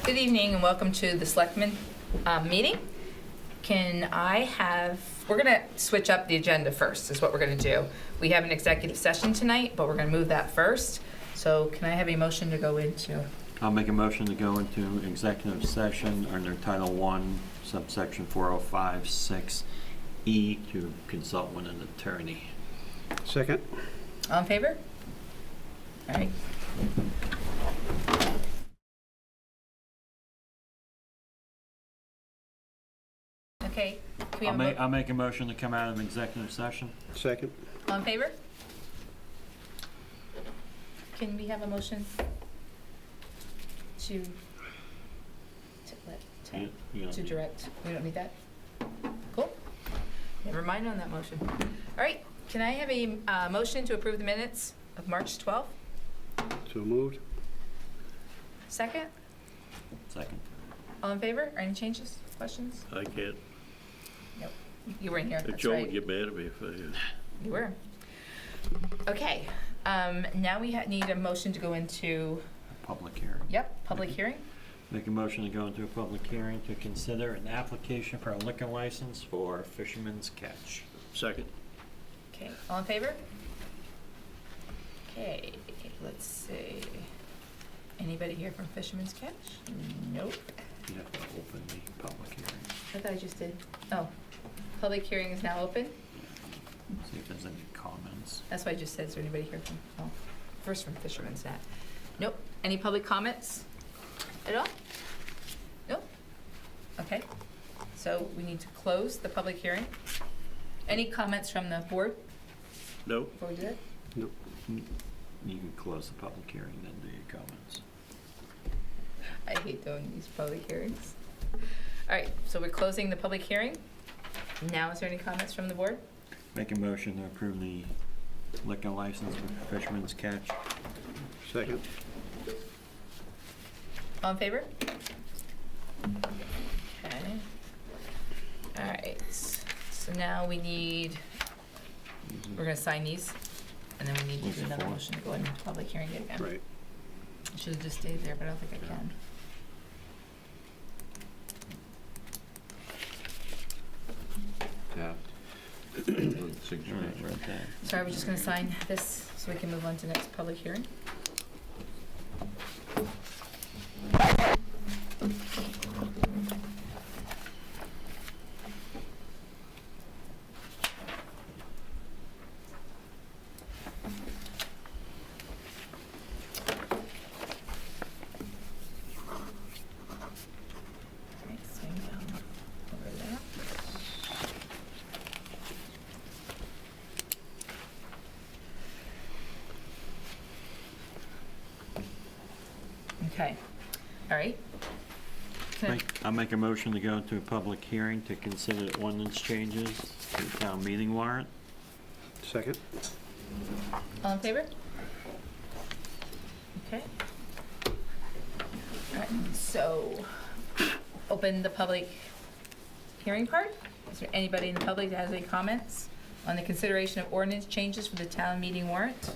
Good evening and welcome to the Selectmen meeting. We're going to switch up the agenda first, is what we're going to do. We have an executive session tonight, but we're going to move that first. So can I have a motion to go into? I'll make a motion to go into executive session under Title I, subsection 4056E to consult with an attorney. Second. All in favor? All right. Okay. Can we have I'll make a motion to come out of executive session. Second. all in favor? Can we have a motion to direct? We don't need that? Cool. Never mind on that motion. All right. Can I have a motion to approve the minutes of March 12th? So moved. Second? Second. All in favor? Are any changes, questions? I can't. Nope. You weren't here. That's Joe right. would get mad at me if I. You were. Okay. Now we need a motion to go into. Public hearing. Yep. Public hearing. Make a motion to go into a public hearing to consider an application for a liquor license for Fisherman's Catch. Second. Okay. All in favor? Okay. Let's see. Anybody here from Fisherman's Catch? Nope. You have to open the public hearing. I thought I just did. Oh. Public hearing is now open. See if there's any comments. That's why I just said, is there anybody here from, oh, first from Fisherman's Catch? Nope. Any public comments at all? Nope. Okay. So we need to close the public hearing. Any comments from the board Nope. before we do that? Nope. You can close the public hearing, then do your comments. I hate doing these public hearings. All right, so we're closing the public hearing. Now, is there any comments from the board? Make a motion to approve the liquor license for Fisherman's Catch. Second. All in favor? Okay. All right, so now we're gonna sign these, and then we need to do another motion to go into public hearing again. Right. I should have just stayed there, but I don't think I can. Yeah. Right, right there. Sorry, we're just gonna sign this so we can move on to the next public hearing. Okay, swing down over there. Okay, all right. I'll make a motion to go into a public hearing to consider ordinance changes to the town meeting warrant. Second. All in favor? Okay. All right, so open the public hearing part. Is there anybody in the public that has any comments on the consideration of ordinance changes for the town meeting warrant?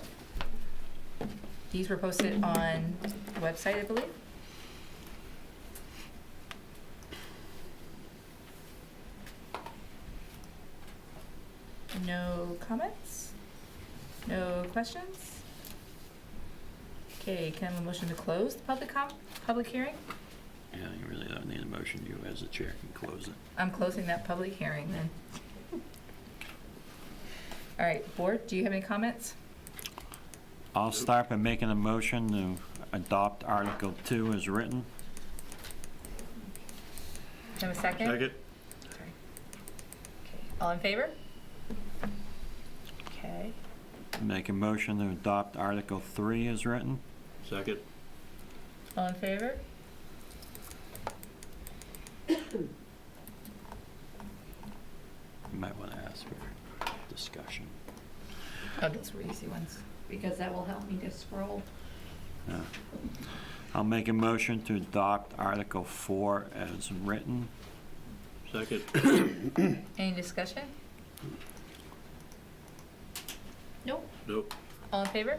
These were posted on the website, I believe. No comments? No questions? Okay, can I have a motion to close the public hearing? Yeah, you really don't need a motion. You as the chair can close it. I'm closing that public hearing then. All right, board, do you have any comments? I'll start by making a motion to adopt Article 2 as written. Can I have a second? Second. Sorry. Okay, all in favor? Okay, Make a motion to adopt Article 3 as written. Second. all in favor? You might want to ask for discussion. Oh, those were easy ones. Because that will help me to scroll. Yeah. I'll make a motion to adopt Article 4 as written. Second. Any discussion? Nope. Nope. All in favor?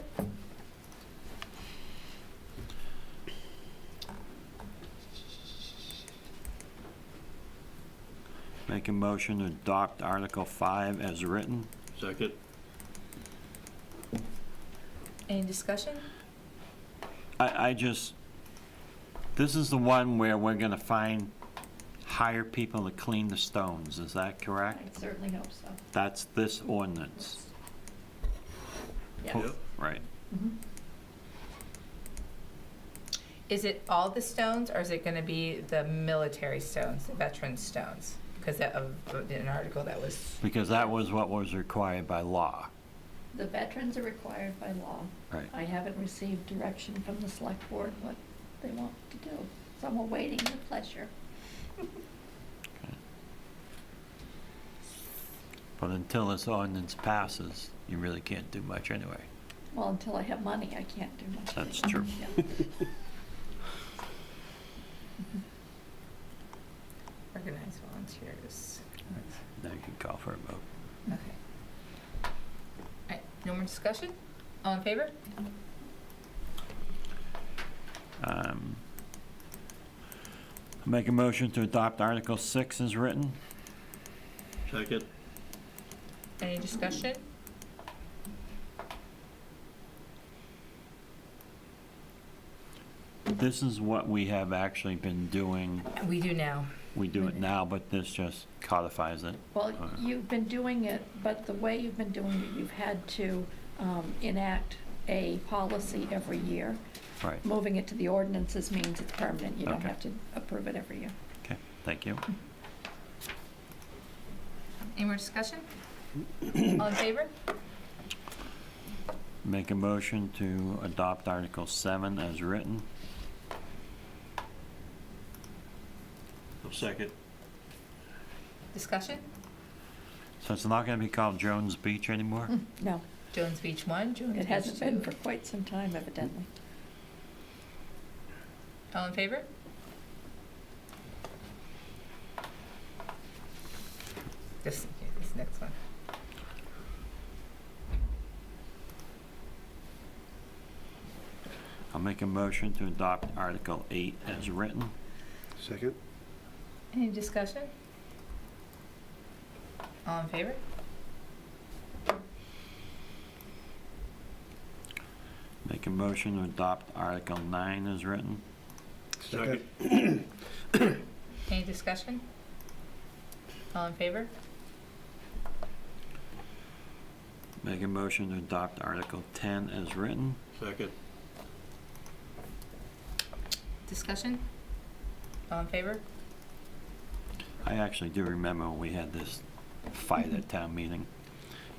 Make a motion to adopt Article 5 as written. Second. Any discussion? I just, this is the one where we're gonna hire people to clean the stones, is that I correct? certainly hope so. That's this ordinance. Yes. Yep. Right. Mhm. Is it all the stones, or is it gonna be the military stones, the veteran stones? Because of an article that was, Because that was what was required by law. The veterans are required by law. Right. I haven't received direction from the select board what they want to do, so I'm awaiting your pleasure. But until this ordinance passes, you really can't do much anyway. Well, until I have money, I can't do much. That's true. Yeah. organized volunteers. Now you can call for a vote. Okay. All right, no more discussion? All in favor? Make a motion to adopt Article 6 as written. Second. Any discussion? This is what we have actually been doing. We do now. We do it now, but this just codifies it. Well, you've been doing it, but the way you've been doing it, you've had to enact a policy every year. Right. Moving it to the ordinances means it's permanent. You don't Okay. have to approve it every year. Okay, thank you. Any more discussion? All in favor? Make a motion to adopt Article 7 as written. Second. Discussion? So it's not going to be called Jones Beach anymore? No, Jones Beach 1, Jones Beach 2. it hasn't been for quite some time evidently. All in favor? This next one. I'll make a motion to adopt Article 8 as written. Second? Any discussion? All in favor? Make a motion to adopt Article 9 as written. Second. Any discussion? All in favor? Make a motion to adopt Article 10 as written. Second. Discussion? All in favor? I actually do remember when we had this fight at town meeting.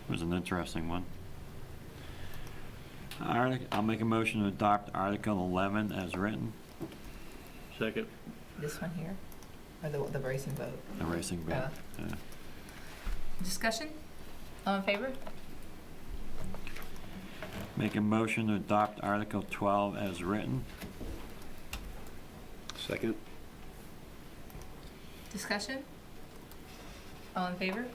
It was an interesting one. I'll make a motion to adopt Article 11 as written. Second. This one here? Or the racing boat? The racing boat. Discussion? All in favor? Make a motion to adopt Article 12 as written. Second? Discussion? All in favor?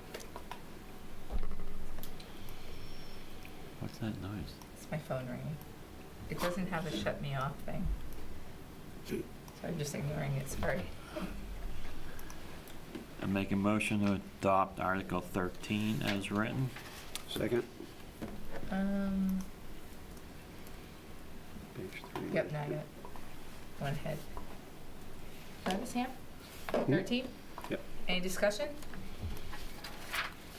What's that noise? It's my phone ringing. It doesn't have a shut me off thing. So I'm just ignoring it, sorry. I make a motion to adopt Article 13 as written. Second? Page 3. Yep, now I got it. One ahead. That was Sam? 13? Yep. Any discussion?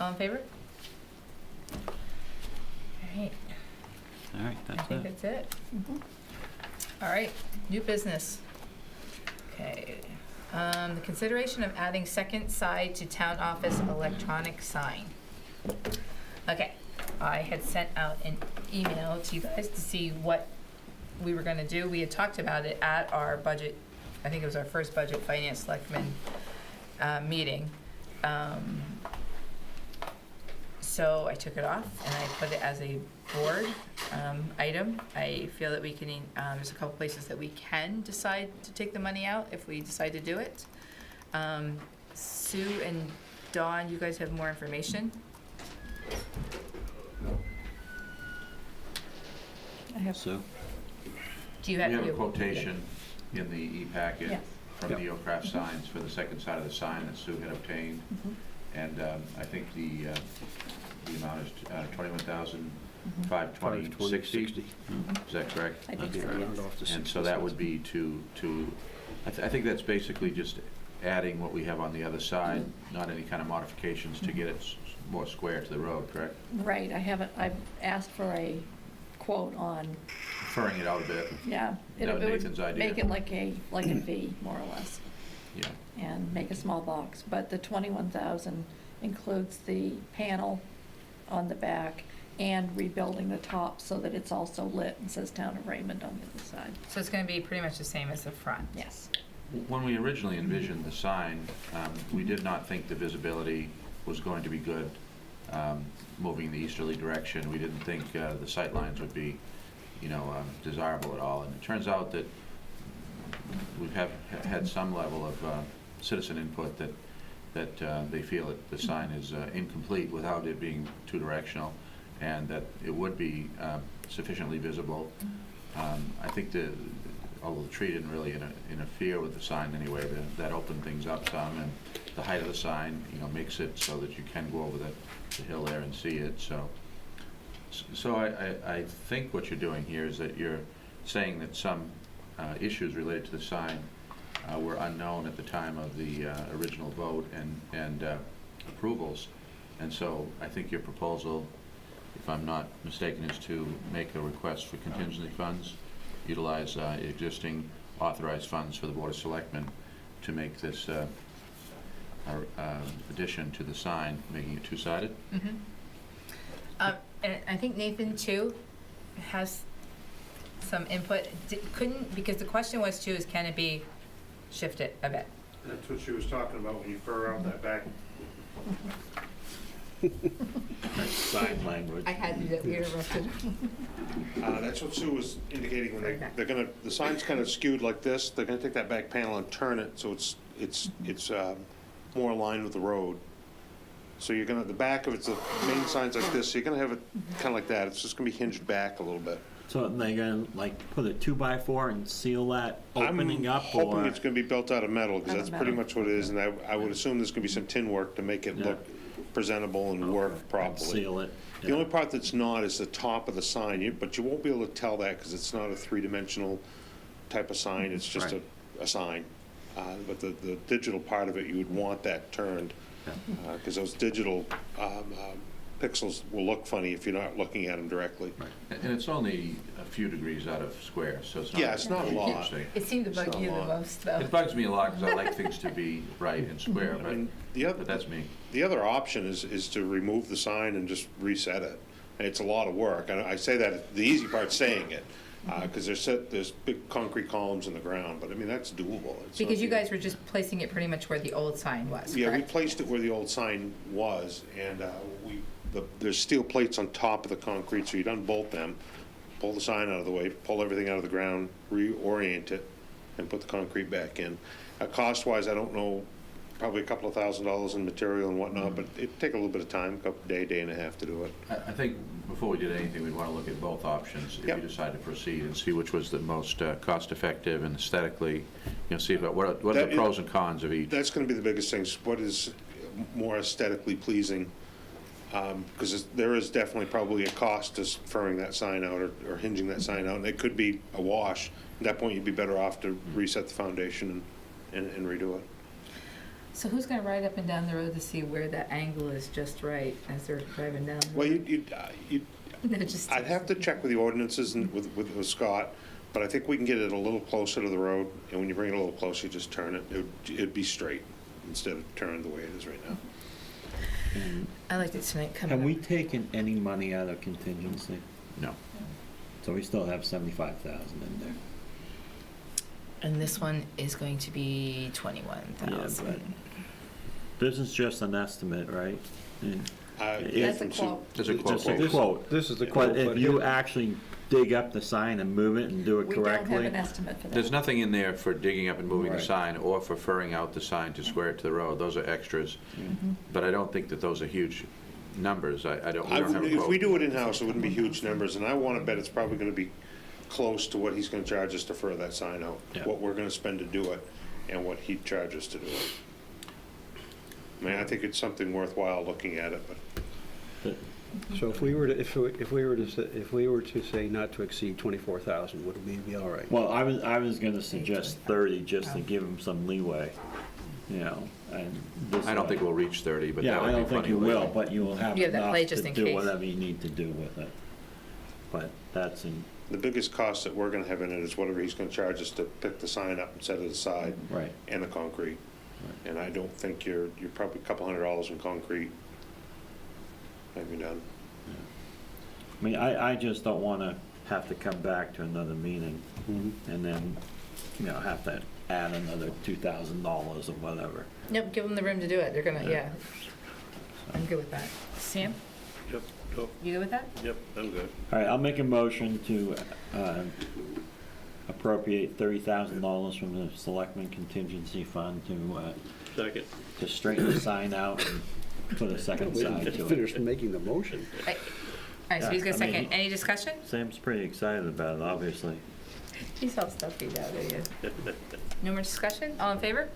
All in favor? All right, All right, I that's think it. that's it. Mhm. All right, new business. Okay, the consideration of adding second side to town office electronic sign. Okay, I had sent out an email to you guys to see what we were gonna do. We had talked about it at our budget, I think it was our first budget finance selectmen meeting. So I took it off and I put it as a board item. I feel that we can, there's a couple places that we can decide to take the money out if we decide to do it. Sue and Dawn, you guys have more information? I have, Sue? Do you We have? have a you- quotation in the e-packet. yes. from Yep. Neocraft Signs for the second side of the sign that Sue had obtained. And I think the amount is $21,520.60. Is that correct? I think Okay, so, round yes. off to And 60 so that cents. would be I think that's basically just adding what we have on the other side, not any kind of modifications to get it more square to the road, correct? Right, I've asked for a quote on, Furring it out a bit, yeah. That was it would Nathan's idea. Make it like a V, more or less, yeah. and make a small box. But the 21,000 includes the panel on the back and rebuilding the top so that it's also lit and says Town of Raymond on the other side. So it's gonna be pretty much the same as the front? Yes. When we originally envisioned the sign, we did not think the visibility was going to be good moving in the easterly direction. We didn't think the sight lines would be, desirable at all. And it turns out that we've had some level of citizen input that they feel that the sign is incomplete without it being two-directional, and that it would be sufficiently visible. I think although the tree didn't really interfere with the sign anyway, that opened things up some, and the height of the sign, makes it so that you can go over the hill there and see it. So I think what you're doing here is that you're saying that some issues related to the sign were unknown at the time of the original vote and approvals. And so I think your proposal, if I'm not mistaken, is to make a request for contingency funds, utilize existing authorized funds for the Board of Selectmen to make this addition to the sign, making it two-sided. Mm-hmm. And I think Nathan too has some input. Because the question was too, is can it be shifted a bit? That's what she was talking about when you fur out that back. Sign language. I had you that we interrupted. That's what Sue was indicating when the sign's kind of skewed like this. They're gonna take that back panel and turn it so it's more aligned with the road. So you're gonna, the back of it's the main sign's like this, so you're gonna have it kind of like that. It's just gonna be hinged back a little bit. So they're gonna put a 2x4 and seal that opening up, I'm hoping or? it's gonna be built out of metal, because Out of that's pretty metal. much what it is, and I would assume there's gonna be some tin work to make it Yeah. look presentable and work properly. Seal it. The only part that's not is the top of the sign, but you won't be able to tell that because it's not a three-dimensional type of sign, it's just Right. a sign. But the digital part of it, you would want that turned, because those digital pixels will look funny if you're not looking at them directly. And it's only a few degrees out of square, so it's not. Yeah, it's not a lot. huge thing. It seemed to It's bug not you a the lot. most, though. It bugs me a lot because I like things to be right and square, I mean, but that's me. The other option is to remove the sign and just reset it. And it's a lot of work, and I say that, the easy part's saying it, because there's big concrete columns in the ground, but I mean, that's doable. It's not Because you huge. guys were just placing it pretty much where the old sign was, Yeah, we correct? placed it where the old sign was, and there's steel plates on top of the concrete, so you unbolt them, pull the sign out of the way, pull everything out of the ground, reorient it, and put the concrete back in. Cost-wise, I don't know, probably a couple of $1,000s in material and whatnot, but it'd take a little bit of time, day and a half to do it. I think before we did anything, we'd want to look at both options if Yep. we decide to proceed and see which was the most cost-effective and aesthetically, see what are the That is- pros and cons of each. That's gonna be the biggest thing, is what is more aesthetically pleasing, because there is definitely probably a cost to furring that sign out or hinging that sign out, and it could be a wash. At that point, you'd be better off to reset the foundation and redo it. So who's gonna ride up and down the road to see where that angle is just right as they're driving down? the Well, road? No, just. I'd have to check with the ordinances and with Scott, but I think we can get it a little closer to the road, and when you bring it a little closer, you just turn it. It'd be straight instead of turned the way it is right now. I liked it tonight coming Have up. we taken any money out of contingency? No. So we still have 75,000 in there. And this one is going to be 21,000. This is just an estimate, right? And Yeah, That's a from Sue. quote. There's a quote. Just a This- quote. This is the quote, But if but you here- actually dig up the sign and move it and do it We don't have correctly, an estimate for that. There's nothing in there for digging up and moving the Right. sign or for furring out the sign to square it to the road. Those are extras. But I don't think that those are huge numbers. We don't have a If quote. we do it in-house, it wouldn't be huge numbers, and I want to bet it's probably going to be close to what he's going to charge us to fur that sign out, Yeah. what we're going to spend to do it. and what he'd charge us to do it. I mean, I think it's something worthwhile looking at it, but So if we were to, if we were to say not to exceed 24,000, would we be all right? Well, I was gonna suggest 30, just to give them some leeway, you know, and this I don't way- think we'll reach 30, but Yeah, that I would be don't think plenty you of will, leeway. but you will have You have that enough play just to in do case. whatever you need to do with it. But that's in, the biggest cost that we're gonna have in it is whatever he's gonna charge us to pick the sign up and set it aside, right. and the concrete. And I don't think you're probably a couple $100 in concrete. Maybe done. I mean, I just don't wanna have to come back to another meeting Mhm. and then, you know, have to add another $2,000 or whatever. Nope, give them the room to do it. They're gonna, Yeah. yeah. I'm good with that. Sam, Yep, oh, you good with that? yep, I'm good. All right, I'll make a motion to appropriate $30,000 from the Selectmen Contingency Fund Second. to straighten the sign out and put a second We side didn't to finish it. more the motion. All right, so he's gonna Yeah, I mean, second. Any discussion? Sam's pretty excited about it, obviously. He's all stuffy now, there he is. No more discussion? All in favor?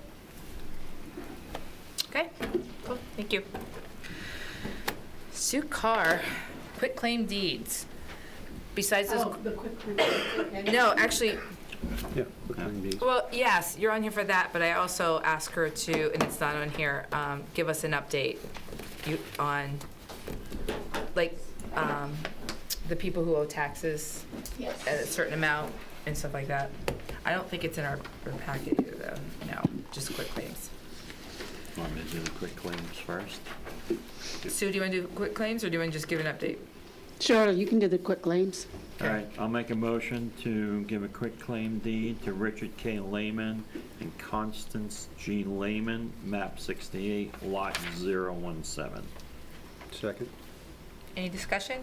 Okay, cool, thank you. Sue Carr, quitclaim deeds. Besides those, Oh, the quick, okay. no, actually, Yeah. quick claim deeds. well, yes, you're on here for that, but I also asked her to, and it's not on here, give us an update on, like, the people who owe taxes Yes. at a certain amount and stuff like that. I don't think it's in our packet either, though, no, just quick claims. Want me to do the quick claims first? Sue, do you want to do quick claims, or do you want to just give an update? Sure, you can do the quick claims. All right, I'll make a motion to give a quick claim deed to Richard K. Lehman and Constance G. Lehman, map 68, lot 017. Second. Any discussion?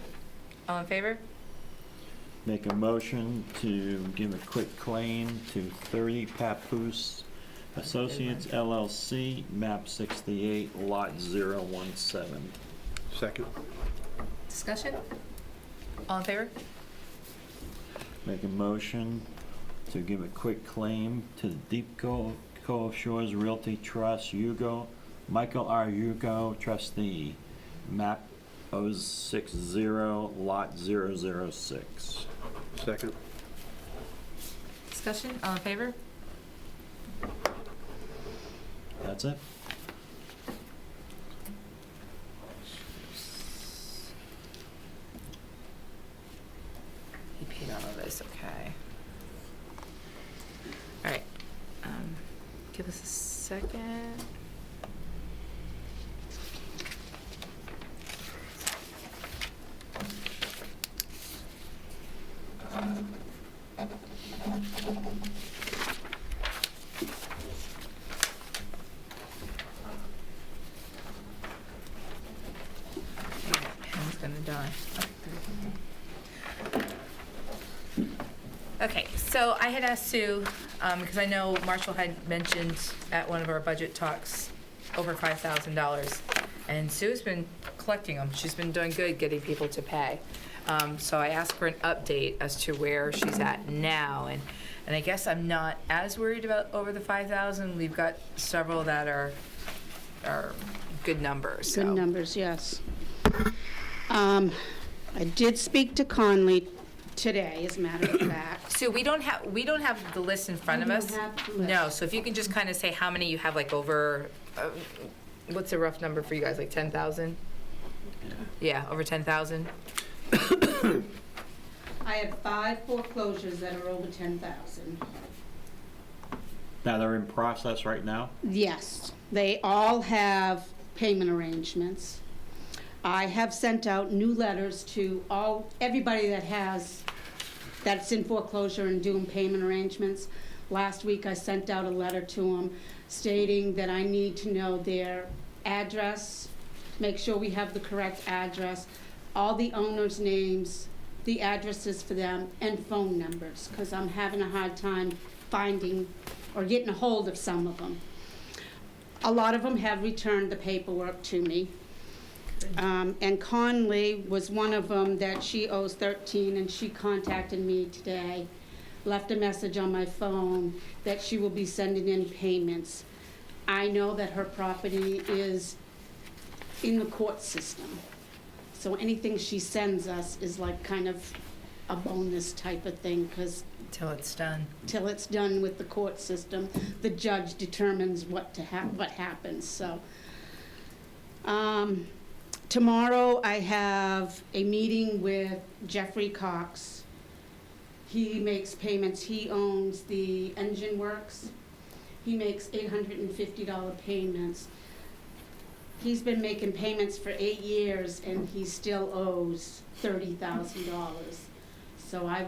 All in favor? Make a motion to give a quick claim to 30 Papoose Associates LLC, map 68, lot 017. Second. Discussion? All in favor? Make a motion to give a quick claim to the Deep Cove Shores Realty Trust, Hugo, Michael R. Hugo, trustee, map 060, lot 006. Second. Discussion? All in favor? That's it? He paid all of this, okay. All right, give us a second. Pen's gonna die. Okay, so I had asked Sue, because I know Marshall had mentioned at one of our budget talks over $5,000, and Sue's been collecting them. She's been doing good getting people to pay. So I asked for an update as to where she's at now, and I guess I'm not as worried about over the 5,000. We've got several that are good numbers, so. Good numbers, yes. I did speak to Conley today, as a matter of fact. Sue, we don't have the list in front of You us. don't have the list. No, so if you can just kind of say how many you have, like, over, what's a rough number for you guys, like 10,000? Yeah, over 10,000? I have 5 foreclosures that are over 10,000. Now, they're in process right now? Yes, they all have payment arrangements. I have sent out new letters to everybody that's in foreclosure and doing payment arrangements. Last week, I sent out a letter to them stating that I need to know their address, make sure we have the correct address, all the owners' names, the addresses for them, and phone numbers, because I'm having a hard time finding or getting a hold of some of them. A lot of them have returned the paperwork to me. And Conley was one of them that she owes 13, and she contacted me today. left a message on my phone that she will be sending in payments. I know that her property is in the court system, so anything she sends us is like kind of a bonus type of thing, because Till it's done. till it's done with the court system, the judge determines what happens, so. Tomorrow, I have a meeting with Jeffrey Cox. He makes payments, he owns the Engine Works. He makes $850 payments. He's been making payments for 8 years, and he still owes $30,000. So I,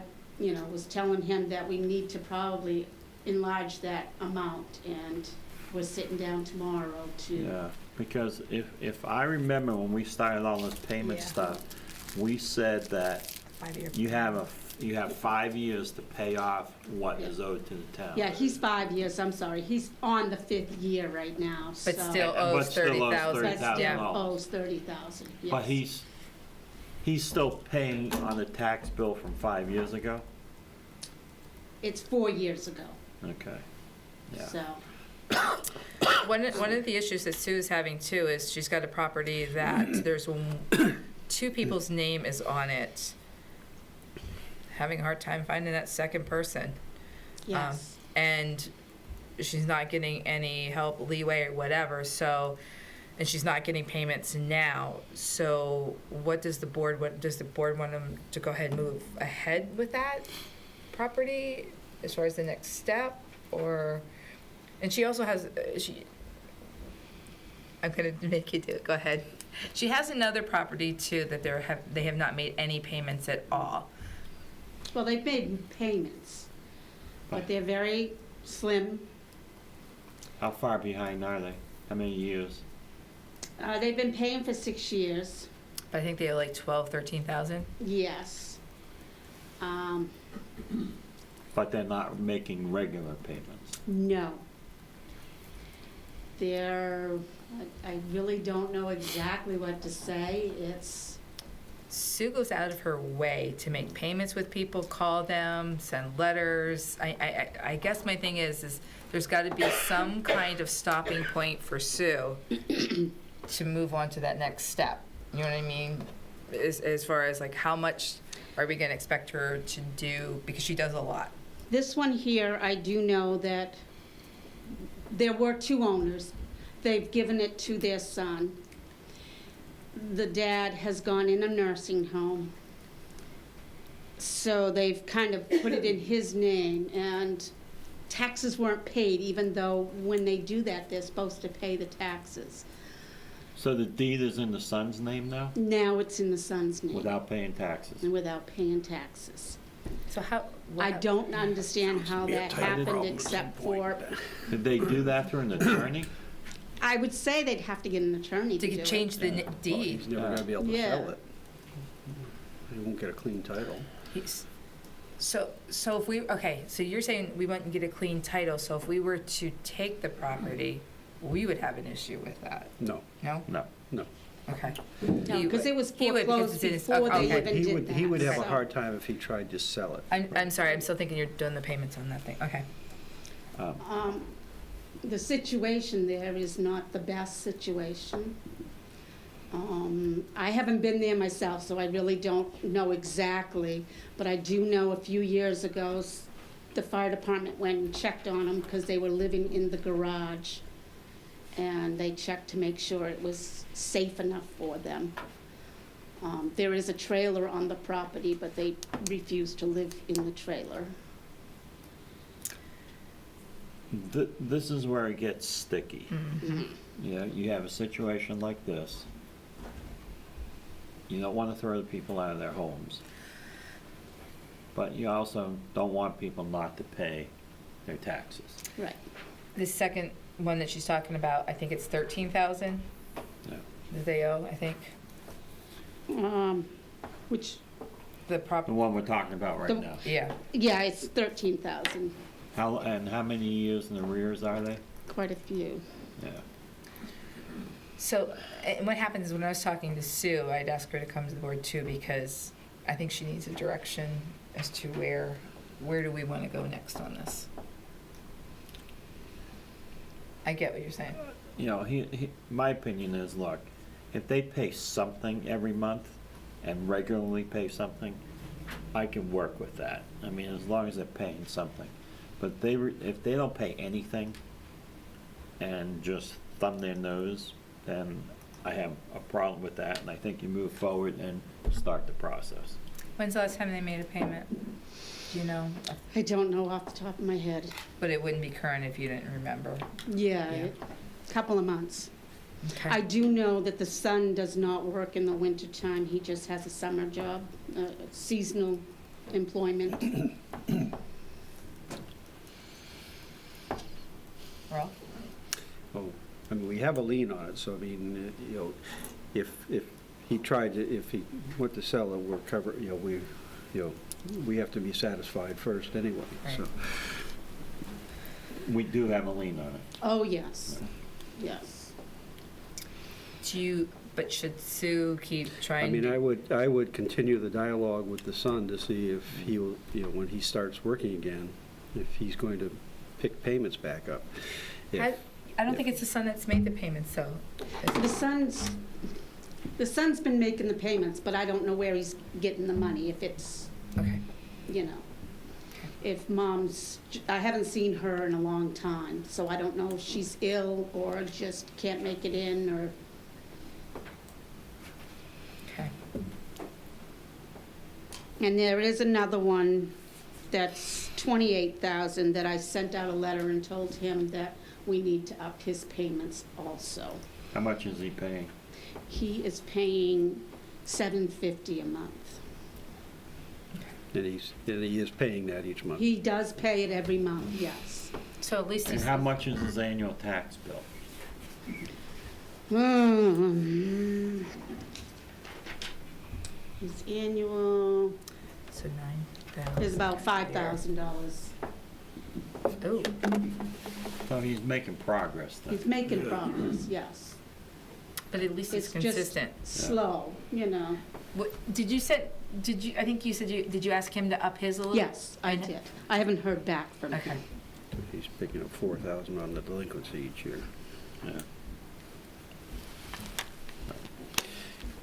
was telling him that we need to probably enlarge that amount, and we're sitting down tomorrow to. Yeah, because if I remember when we started all this payment Yeah. stuff, we said that 5-year. you have 5 years to pay off what is owed to the town. Yeah, he's 5 years, I'm sorry, he's on the 5th year right now, so. But still But owes still owes 30,000. But still Yeah. owes $30,000, yes. But he's still paying on the tax bill from 5 years ago? It's 4 years ago, Okay, yeah. so. One of the issues that Sue is having too is she's got a property that there's two people's name is on it. Having a hard time finding that second person. Yes. And she's not getting any help, leeway, or whatever, so, and she's not getting payments now. So what does the board want them to go ahead and move ahead with that property as far as the next step? Or, and she also has, I'm gonna make you do it, go ahead. She has another property too that they have not made any payments at all. Well, they've made payments, but they're very slim. How far behind are they? How many years? They've been paying for 6 years, But I think they owe like 13,000. yes. But they're not making regular payments. No. I really don't know exactly what to say. Sue goes out of her way to make payments with people, call them, send letters. I guess my thing is there's got to be some kind of stopping point for Sue to move on to that next step. You know what I mean? As far as like how much are we going to expect her to do, because she does a lot. This one here, I do know that there were 2 owners. They've given it to their son. The dad has gone in a nursing home. So they've kind of put it in his name, and taxes weren't paid, even though when they do that, they're supposed to pay the taxes. So the deed is in the son's name now, Now it's in the son's name. without paying taxes? And without paying taxes. So how? I don't understand how that happened, except for, Did they do that through an attorney? I would say they'd have to get an attorney to do To it. change the Well, deed. he's never gonna be able to Yeah. sell it. He won't get a clean title. So if we, okay, so you're saying we want to get a clean title, so if we were to take the property, we would have an issue with that, No, no? No. no. Okay. No, He because would- it was he would, because foreclosed it's in his- before they okay. even He did would, that. he would have a so. hard time if he tried to sell it. I'm sorry, I'm still thinking you're doing the payments on that thing, okay. The situation there is not the best situation. I haven't been there myself, so I really don't know exactly, but I do know a few years ago, the fire department went and checked on them because they were living in the garage, and they checked to make sure it was safe enough for them. There is a trailer on the property, but they refuse to live in the trailer. This is where it gets sticky. You have a situation like this. You don't want to throw the people out of their homes. But you also don't want people not to pay their taxes. Right. The second one that she's talking about, I think it's 13,000 Yeah. that they owe, I think. Which, The The property, one we're talking about right The- now. yeah. yeah, it's 13,000, How many years in arrears are they? quite a few. Yeah. So, and what happens is when I was talking to Sue, I'd ask her to come to the board too, because I think she needs a direction as to where where do we want to go next on this? I get what you're saying. You know, my opinion is, look, if they pay something every month and regularly pay something, I can work with that. I mean, as long as they're paying something. But if they don't pay anything and just thumb their nose, then I have a problem with that, and I think you move forward and start the process. When's the last time they made a payment? Do you know? I don't know off the top of my head. But it wouldn't be current if you didn't remember. Yeah, Yeah. a couple of months. Okay. I do know that the son does not work in the wintertime. He just has a summer job, seasonal employment. Ralph? Oh, I mean, we have a lien on it, so I mean, you know, if he tried to, if he went to sell it, we're covered, you know, we have to be satisfied first anyway, so. Right. We do have a lien on it. Oh, yes, yes. But should Sue keep trying? I mean, to- I would continue the dialogue with the son to see if he will, you know, when he starts working again, if he's going to pick payments back up. If- I don't think it's the son that's made the payments, so. The son's been making the payments, but I don't know where he's getting the money, if it's, Okay. you know. If mom's, I haven't seen her in a long time, so I don't know if she's ill or just can't make it in, or, Okay. and there is another one that's 28,000 that I sent out a letter and told him that we need to up his payments also. How much is he paying? He is paying $750 a month. And he is paying that each month. He does pay it every month, yes. So at least And he's. how much is his annual tax bill? His annual So 9,000. is about $5,000. Oh, So he's making progress then. He's making progress, yes. but at least it's It's just consistent. slow, you know. What, I think you said did you ask him to up his a little? Yes, I And- did. I haven't heard back from Okay. him. He's picking up 4,000 on the delinquency each year. Yeah.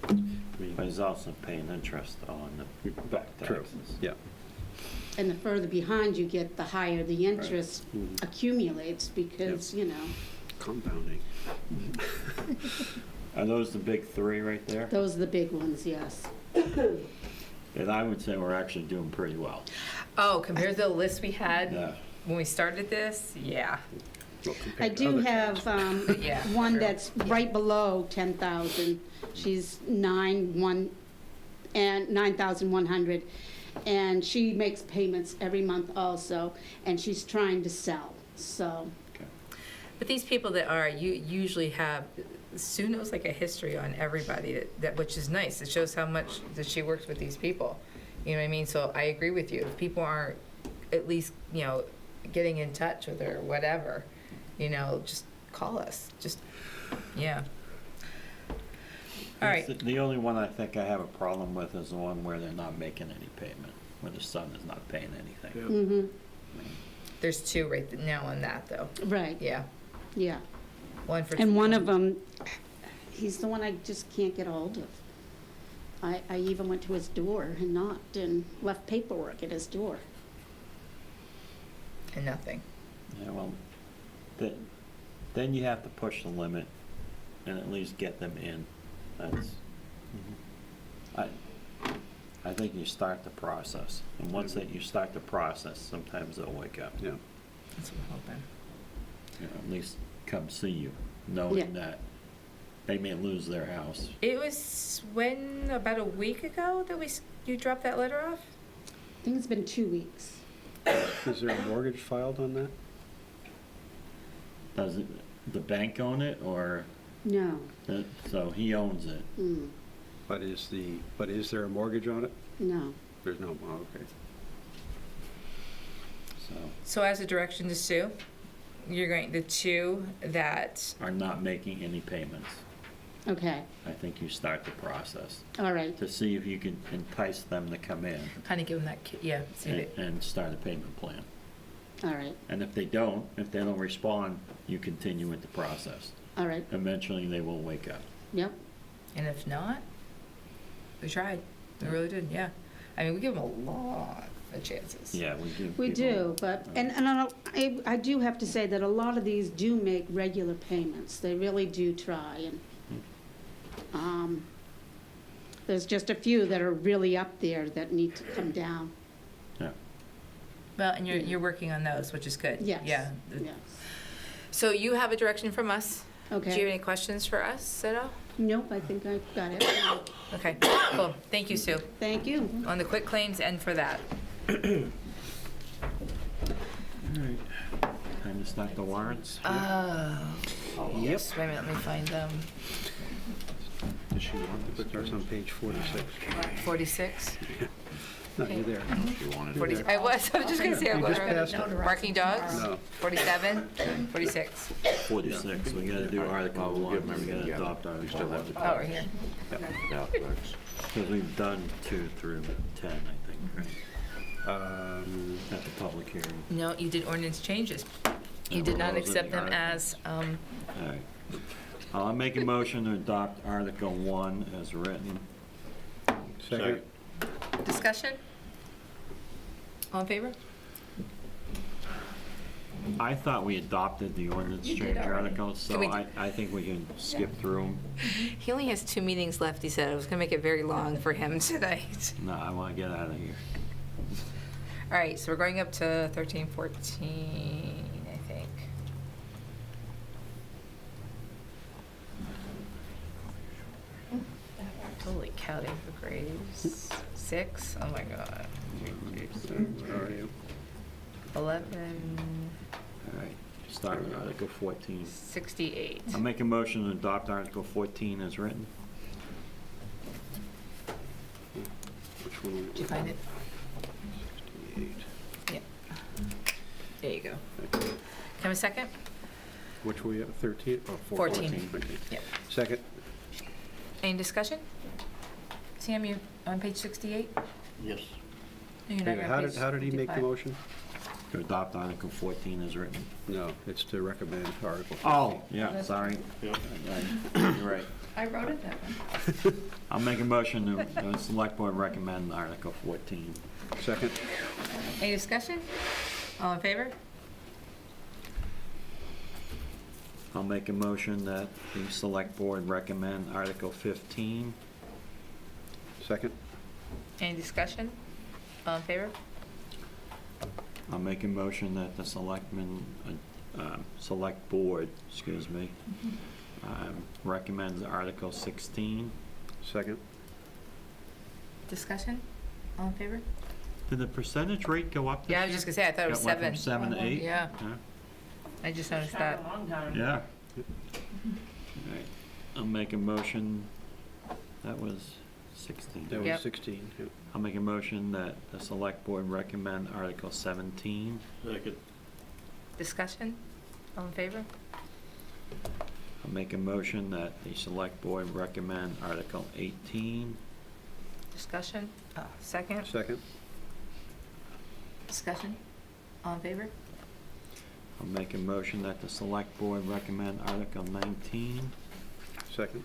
I mean, But he's also paying interest on the back True, taxes. yeah. And the further behind you get, the higher the interest Mhm. accumulates because, you know, Compounding. Are those the big three right there? those are the big ones, yes. And I would say we're actually doing pretty well. Oh, compared to the list we had Yeah. when we started this, yeah. Well, I compared to do other have towns. Yeah, one true. that's right below 10,000. She's 9,100, and she makes payments every month also, and she's trying to sell, so. But these people that are, you usually have, Sue knows like a history on everybody, that which is nice. It shows how much that she works with these people. You know what I mean? So I agree with you. If people aren't at least, you know, getting in touch with her, whatever, you know, just call us. Just, yeah. All right. The only one I think I have a problem with is the one where they're not making any payment, where the son is not paying anything. Mm-hmm, There's two right now on that, though. right, Yeah. yeah. One for. And one of them, he's the one I just can't get a hold of. I even went to his door and knocked and left paperwork at his door. And nothing. Yeah, well, then you have to push the limit and at least get them in. That's, I think you start the process. And once that you start the process, sometimes they'll wake up. Yeah. That's what I'm hoping. You know, at least come see you, knowing Yeah. that they may lose their house. It was about a week ago that you dropped that letter off? I think it's been 2 weeks. Is there a mortgage filed on that? Does the bank own it, or, No. so he owns it? Mm, But is there a mortgage on it? no. There's no, oh, okay. So, So as a direction to Sue, you're going, the two that, are not making any payments. Okay, I think you start the process all right, to see if you can entice them to come in Kind of give them that, yeah, see and, it. and start a payment plan. all right, And if they don't respond, you continue with the process. all right, Eventually, they will wake up. yep, And if not, we tried. We really did, yeah. I mean, we give them a lot of chances. Yeah, we do. we do, but, and I do have to say that a lot of these do make regular payments, they really do try, and, there's just a few that are really up there that need to come down, Yeah. Well, and you're working on those, which is good. yes. Yeah. Yes, So you have a direction from us. Do you have okay, any questions for us at all? nope, I think I've got it, Okay, cool. Thank you, Sue, thank you. on the quick claims and for that. All right. Time to start the warrants. Oh, yes. Wait a minute, let me find them. Does she want to put ours on page 46? 46? No, you're there. If you wanted to. 40, I was just gonna say, I'm You just going passed it. barking dogs? No. 47, 46. 46, we gotta do Article Well, we'll 1, give them we gotta everything, yeah. adopt We Article still have 1. to. Oh, right here. Yeah, thanks. Because we've done 2 through 10, I think, right? At the public hearing. No, you did ordinance changes. You Yeah, did well, not those are the accept them as, All right. I'll make a motion to adopt Article 1 as written. Second? discussion? All in favor? I thought we adopted the ordinance You did change already. articles, so Can we I think we can skip through them. He only has 2 meetings left, he said. I was gonna make it very long for him tonight. No, I want to get out of here. All right, so we're going up to 13, 14, I think. Holy cow, they have grades. 6, oh my God. Where are you? 11, All right, start with Article 14. 68. I'll make a motion to adopt Article 14 as written. Which one? Did you find it? 68. Yeah. There you go. Okay. Can I have a second? Which were you at, 13? Oh, 14. Okay. Yep. Second? Any discussion? Sam, you on page 68? Yes. No, you're not Okay, on How page did he make the 55. motion? To adopt Article 14 as written. No, it's to recommend Article 14. Oh, yeah, sorry. Yep. You're right. I wrote it that way. I'll make a motion to, the Select Board recommend Article 14. Second? Any discussion? All in favor? I'll make a motion that the Select Board recommend Article 15. Second? Any discussion? All in favor? I'll make a motion that the Select Board, recommends Article 16. Second? Discussion? All in favor? Did the percentage rate go up this year? Yeah, I was just gonna say, I thought it was Went from 7. 7 to 8? Yeah. I just noticed that. Yeah. Alright, I'll make a motion, that was 16. That Yep. was 16. yeah. I'll make a motion that the Select Board recommend Article 17. Second. Discussion? All in favor? I'll make a motion that the Select Board recommend Article 18. Discussion? Second? Second? Discussion? All in favor? I'll make a motion that the Select Board recommend Article 19. Second?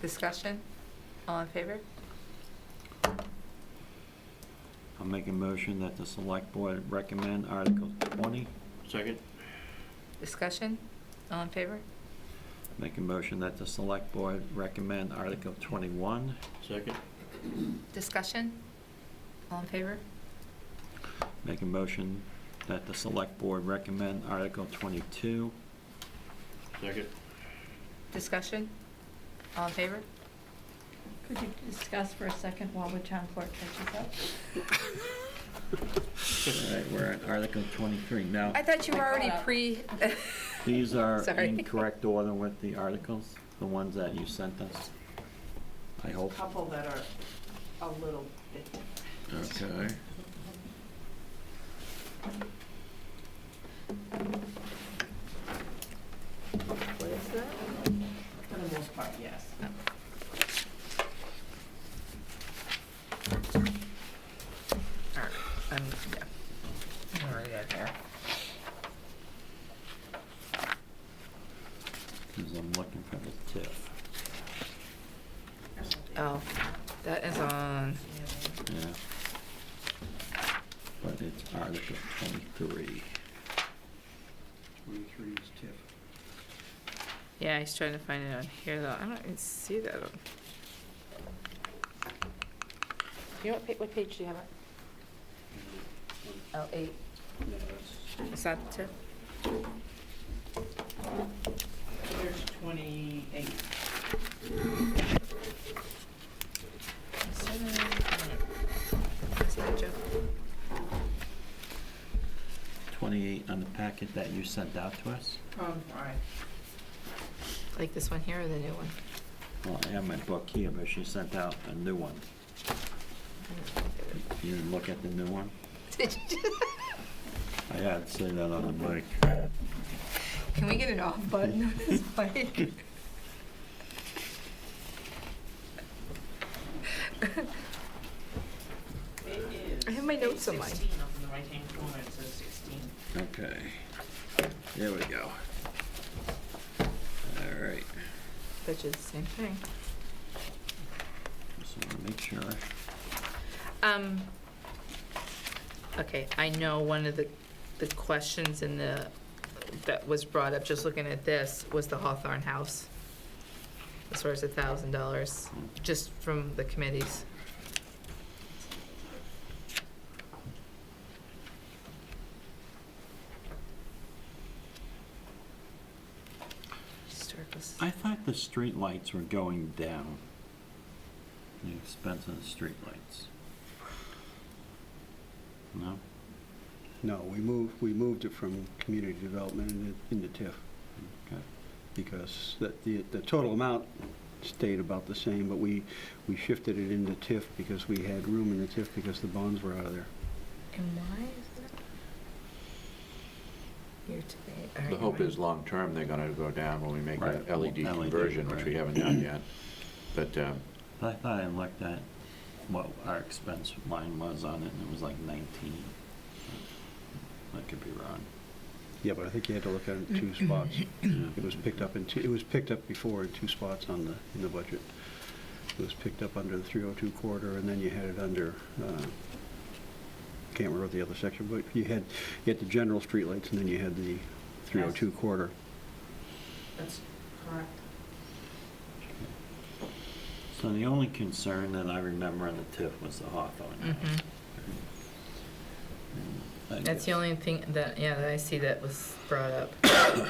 Discussion? All in favor? I'll make a motion that the Select Board recommend Article 20. Second. Discussion? All in favor? Make a motion that the Select Board recommend Article 21. Second. Discussion? All in favor? Make a motion that the Select Board recommend Article 22. Second. Discussion? All in favor? Could you discuss for a second while the town clerk catches up? All right, we're at Article 23. Now, I thought you were already caught up. these are Sorry. in correct order with the articles, the ones that you sent us, I hope. Couple that are a little bit different. Okay. What is that? For the most part, Oh, that is on, Yeah. But it's Article 23. 23 is TIF. yeah, he's trying to find it on here though. I don't even see that on. You know what page do you have it? Oh, 8. No, that's- Is that the tip? There's 28. 7. Is that Joe? 28 on the packet that you sent out to us? Right. Like this one here or the new one? Well, I have my book here, but she sent out a new one. You didn't look at the new one? Did you just? I had to say that on the mic. Can we get an off button on this mic? I have my notes on mine. 16 up in the right-hand corner, it says 16. Okay. There we go. All right. Which is the same thing. Just want to make sure. Okay, I know one of the questions in the, that was brought up, just looking at this, was the Hawthorne House. As far as $1,000, just from the committees. Historical I thought the street lights were going down. The expense of the street lights. No? No, we moved it from community development into TIF. Okay. Because the total amount stayed about the same, but we shifted it into TIF because we had room in the TIF because the bonds were out of there. And why is that? Year to date. All right, The hope never is, long-term, they're gonna go down when we make Right. that LED LED, conversion, which we right. haven't done yet. But, But I thought I looked at what our expense line was on it, and it was like 19. I could be wrong. Yeah, but I think you had to look at it in two spots. It was picked up before in two spots in the budget. It was picked up under the 302 corridor, and then you had it under, can't remember the other section, but you had the general streetlights, and then you had the 302 corridor. That's correct. So the only concern that I remember on the TIF was the Hawthorne House. Mhm. I That's the guess- only thing that, yeah, that I see that was brought up. Well,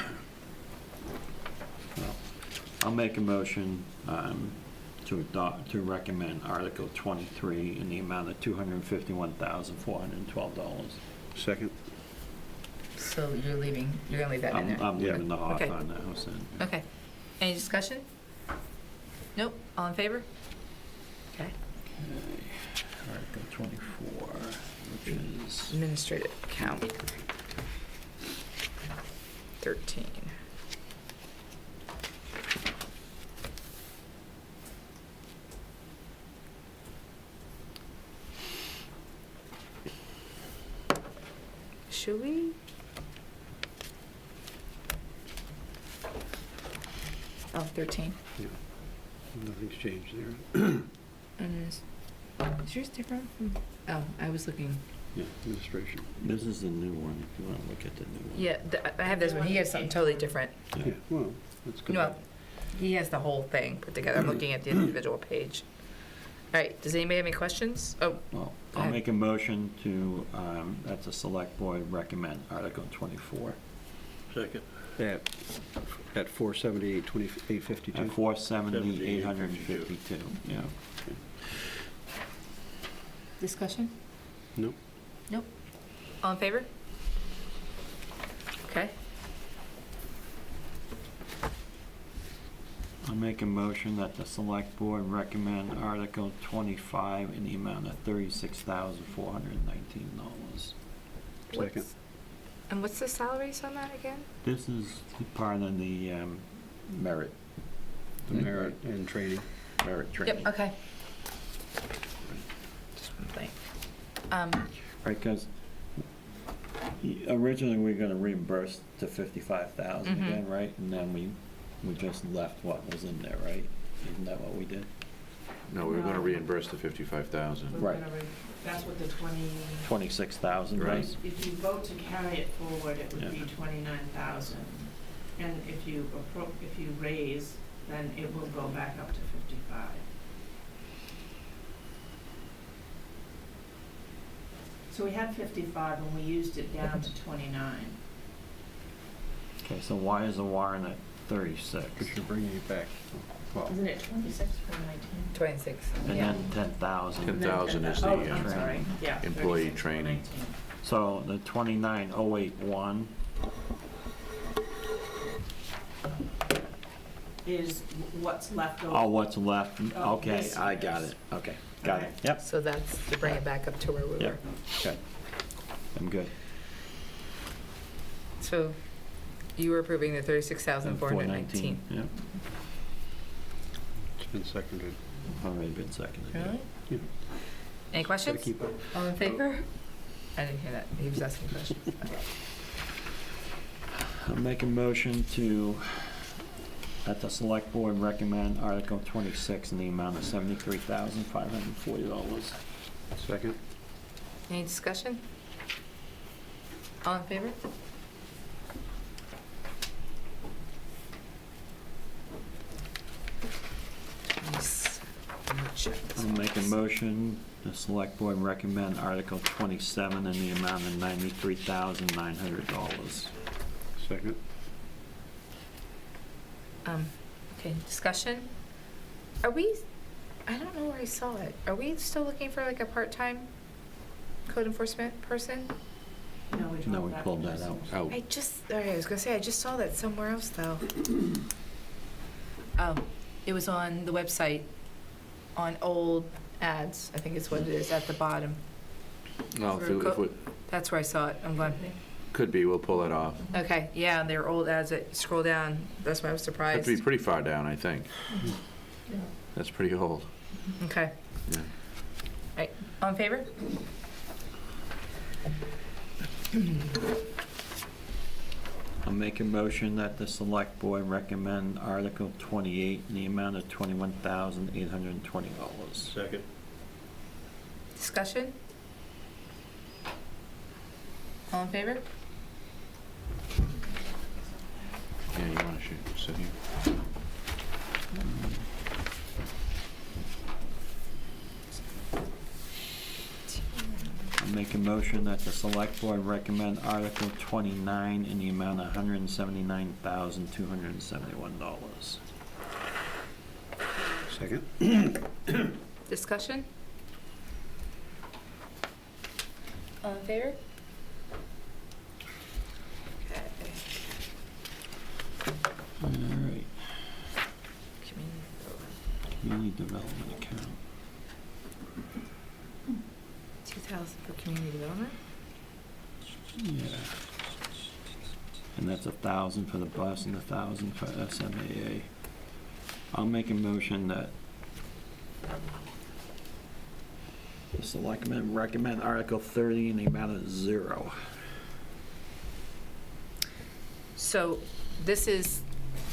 I'll make a motion to recommend Article 23 in the amount of $251,412. Second? So you're gonna leave that in there? I'm leaving the Okay. Hawthorne House in. Okay. Any discussion? Nope. All in favor? Okay. Okay. Article 24, which is Administrative account. 13. Should we? Oh, 13. Yeah. Nothing's changed there. And is yours different from, oh, I was looking, Yeah, administration. This is the new one, if you want to look at the new one. yeah, I have this one, he has something totally different. Yeah, well, that's good. No, he has the whole thing put together, I'm looking at the individual page. All right, does anybody have any questions? Oh, Well, Go I'll ahead. make a motion to, that the select board recommend Article 24. Second. At 478, At 470, 852, yeah. discussion? Nope. Nope. All in favor? Okay. I'll make a motion that the select board recommend Article 25 in the amount of $36,419. Second. And what's the salaries on that again? This is part of the merit. The merit and training. Merit training. Yep, okay. Just one thing. Right, because originally we were gonna reimburse to 55,000 Mhm. again, right? And then we just left what was in there, right? Isn't that what we did? No, we were gonna No. reimburse the 55,000. We're Right. gonna that's what the 26,000, right? if you vote to carry it forward, it would Yeah. be 29,000. And if you raise, then it will go back up to 55. So we had 55 and we used it down to 29. Okay, so why is the warrant at 36? Because you're bringing it back. Well, Isn't it 26 from 19? 26. And Yeah. then 10,000. 10,000 is Oh, the I'm sorry, yeah. employee 36 from training. 19. So the 29,081, Is what's left over. oh, what's left? Oh, Okay, this I got year's. it. Okay, got it. Okay. Yep, So that's to bring it back up to where we were. yep, okay. I'm good. So you were approving the 36,419. Yep, it's been seconded. already been seconded. Really? Yeah. Any Gotta questions? keep up. All in favor? I didn't hear that. He was asking questions. I'll make a motion to, that the select board recommend Article 26 in the amount of $73,540. Second? Any discussion? All in favor? Yes. I'm gonna check this I'll one. make a motion, the select board recommend Article 27 in the amount of $93,900. Second? Okay, discussion? Are we, I don't know where I saw it. Are we still looking for like a part-time code enforcement person? No, we dropped No, we pulled that from out. Oh, I was gonna say, I just saw that somewhere else though. Oh, it was on the website, on old ads, I think it's what it is, at the bottom. well, if it That's where I saw it, I'm glad. could be, we'll pull it off. Okay, yeah, they're old ads that scroll down, that's why I was Have surprised. to be pretty far down, I think. That's pretty old. Okay, Yeah. right, all in favor? I'll make a motion that the select board recommend Article 28 in the amount of $21,820. Second. Discussion? All in favor? Yeah, you wanna sit here? I'll make a motion that the select board recommend Article 29 in the amount of $179,271. Second? Discussion? All in favor? Okay. All right, Community development. community development account. 2,000 for community development? Yeah. And that's 1,000 for the bus and 1,000 for SMAA. I'll make a motion that the selectmen recommend Article 30 in the amount of 0. So this is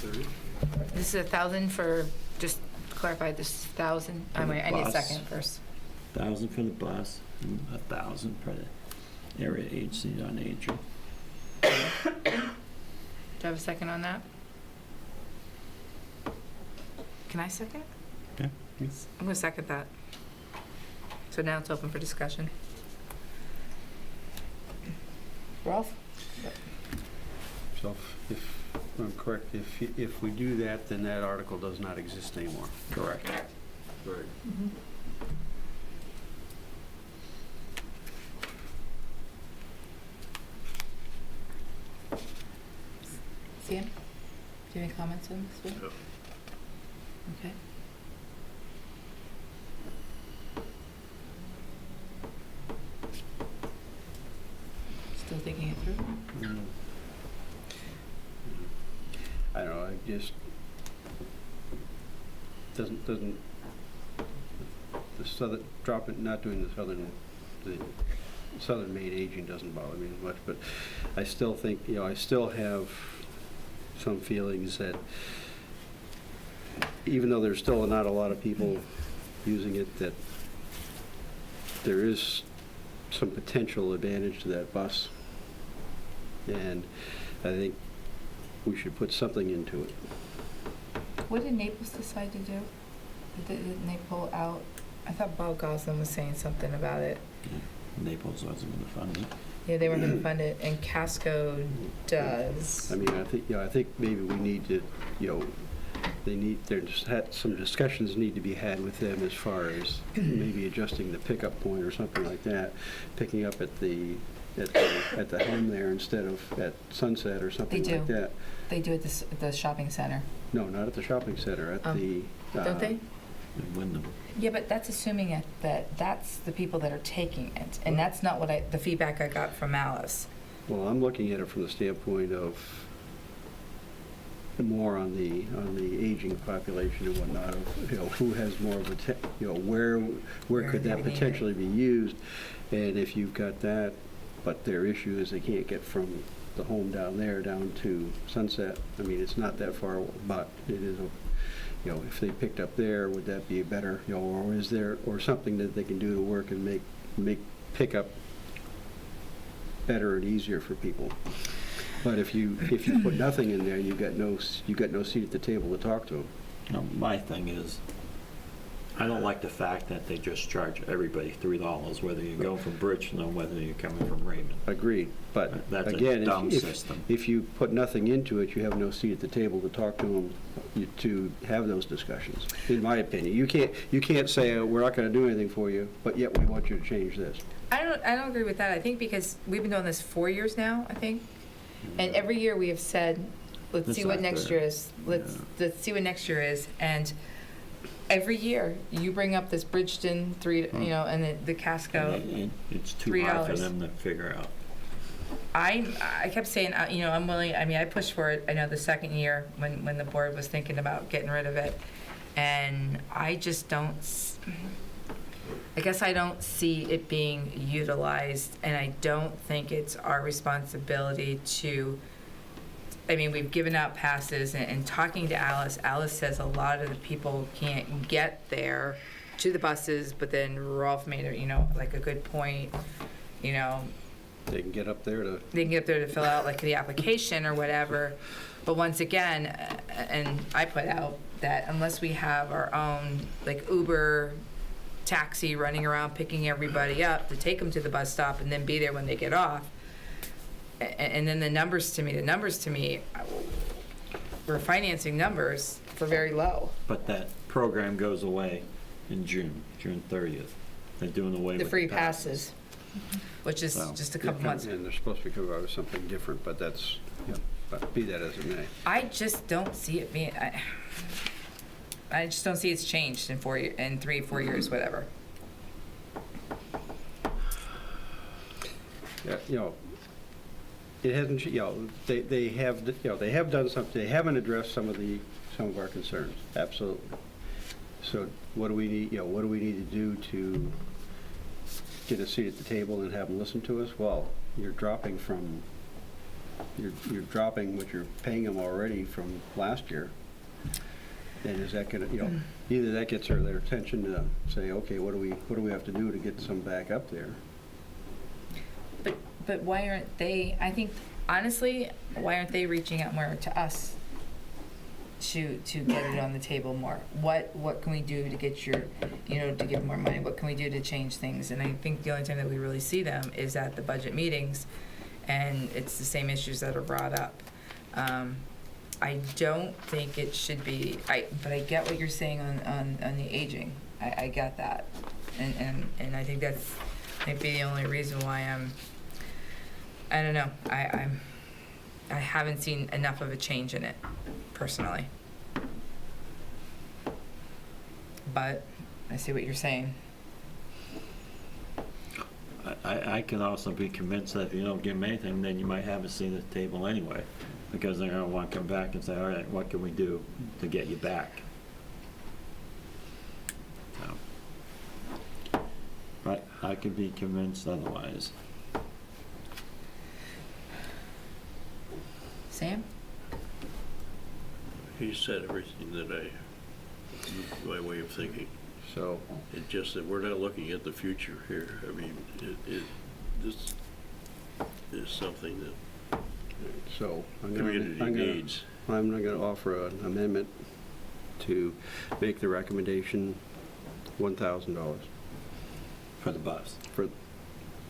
1,000 for, just to clarify, this is 1,000, For the I need a bus. second first. 1,000 for the bus and 1,000 for the area agency on aging. Do I have a second on that? Can I second? Yeah. I'm gonna second that. So now it's open for discussion. Rolf? So if I'm correct, if we do that, then that article does not exist anymore. Correct. Right. Sam? Do you have any comments on this one? No. Okay. Still thinking it through? I don't know, I just, doesn't, the southern, drop it, not doing the southern Maine aging doesn't bother me as much, but I still think, I still have some feelings that even though there's still not a lot of people using it, that there is some potential advantage to that bus. And I think we should put something into it. What did Naples decide to do? Didn't they pull out? I thought Bob Goslin was saying something about it. Naples wasn't going to fund it. Yeah, they weren't gonna fund it, and Casco does. I mean, I think maybe we need to, some discussions need to be had with them as far as maybe adjusting the pickup point or something like that, picking up at the home there instead of at Sunset or something They like do. that. They do it at the shopping center. No, not at the shopping center, at the. Don't they? In Wyndham. Yeah, but that's assuming that's the people that are taking it, and that's not the feedback I got from Alice. Well, I'm looking at it from the standpoint of more on the aging population and whatnot, of, who has more of a, where could that potentially be used? And if you've got that, but their issue is they can't get from the home down there down to Sunset. I mean, it's not that far, but it is if they picked up there, would that be a better, or is there, or something that they can do to work and make pickup better and easier for people? But if you put nothing in there, you got no seat at the table to talk to them. No, my thing is, I don't like the fact that they just charge everybody $3, whether you go from Bridgeton or whether you're coming from Raymond. Agreed, but That's a again, dumb system. if you put nothing into it, you have no seat at the table to talk to them, to have those discussions, in my opinion. You can't say, oh, we're not going to do anything for you, but yet we want you to change this. I don't agree with that. I think because we've been doing this 4 years now, I think, and every year we have said, let's That's see what not next fair. year is. Let's see what next year is, and every year you bring up this Bridgeton and the Casco. And it's too hard for $3. them to figure out. I kept saying, I'm willing. I mean, I pushed for it. I know the second year when the board was thinking about getting rid of it, and I just don't. I guess I don't see it being utilized, and I don't think it's our responsibility to. I mean, we've given out passes, and talking to Alice says a lot of the people can't get there to the buses, but then Rolf made like a good point, They can get up there to. they can get up there to fill out like the application or whatever. But once again, and I put out that unless we have our own like Uber taxi running around picking everybody up to take them to the bus stop and then be there when they get off, and then the numbers to me, we're financing numbers for very low. But that program goes away in June 30th. They're doing away with The free passes, which is So, just a couple months. And they're supposed to be coming out with something different, but that's, but be that as it may. I just don't see it being. I just don't see it's changed in 3, 4 years, whatever. Yeah, it hasn't, they have, they have done something, they haven't addressed some of our concerns, absolutely. So what do we need, what do we need to do to get a seat at the table and have them listen to us? Well, you're dropping what you're paying them already from last year. And is that going to, either that gets their attention to say, okay, what do we have to do to get some back up there? But why aren't they? I think honestly, why aren't they reaching out more to us to get it on the table more? What can we do to get to give more money? What can we do to change things? And I think the only time that we really see them is at the budget meetings, and it's the same issues that are brought up. I don't think it should be. But I get what you're saying on the aging. I get that, and I think that's maybe the only reason why I don't know. I haven't seen enough of a change in it, personally. But I see what you're saying. I can also be convinced that if you don't give them anything, then you might have a seat at the table anyway, because they're going to want to come back and say, all right, what can we do to get you back? So, but I could be convinced otherwise. Sam? He said everything that my way of thinking. So, It's just that we're not looking at the future here. I mean, this is something that so I'm community needs. I'm going to offer an amendment to make the recommendation $1,000 For the bus.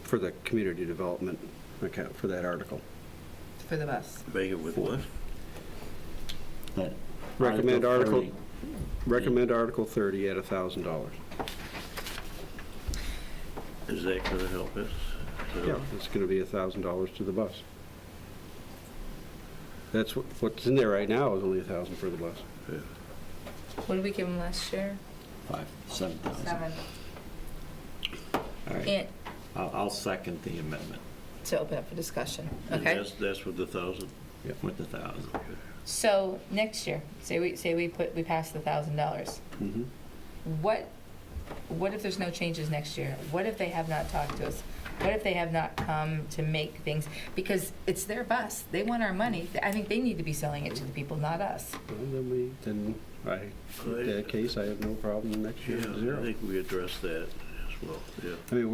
for the community development account, for that article. For the bus. Make it with what? That Recommend Article 30. Recommend Article 30 at $1,000. Is that going to help us? Yeah, it's going to be $1,000 to the bus. That's what's in there right now is only 1,000 for the bus. Yeah. What did we give them last year? 7,000. 7. All right. And I'll second the amendment to open up for discussion, And okay? that's with the 1,000? with the 1,000. So next year, say we pass the $1,000. Mhm. What if there's no changes next year? What if they have not talked to us? What if they have not come to make things, because it's their bus, they want our money. I think they need to be selling it to the people, not us. Well, in that case, I have no problem next year Yeah, with I zero. think we addressed that as well, yeah. I mean,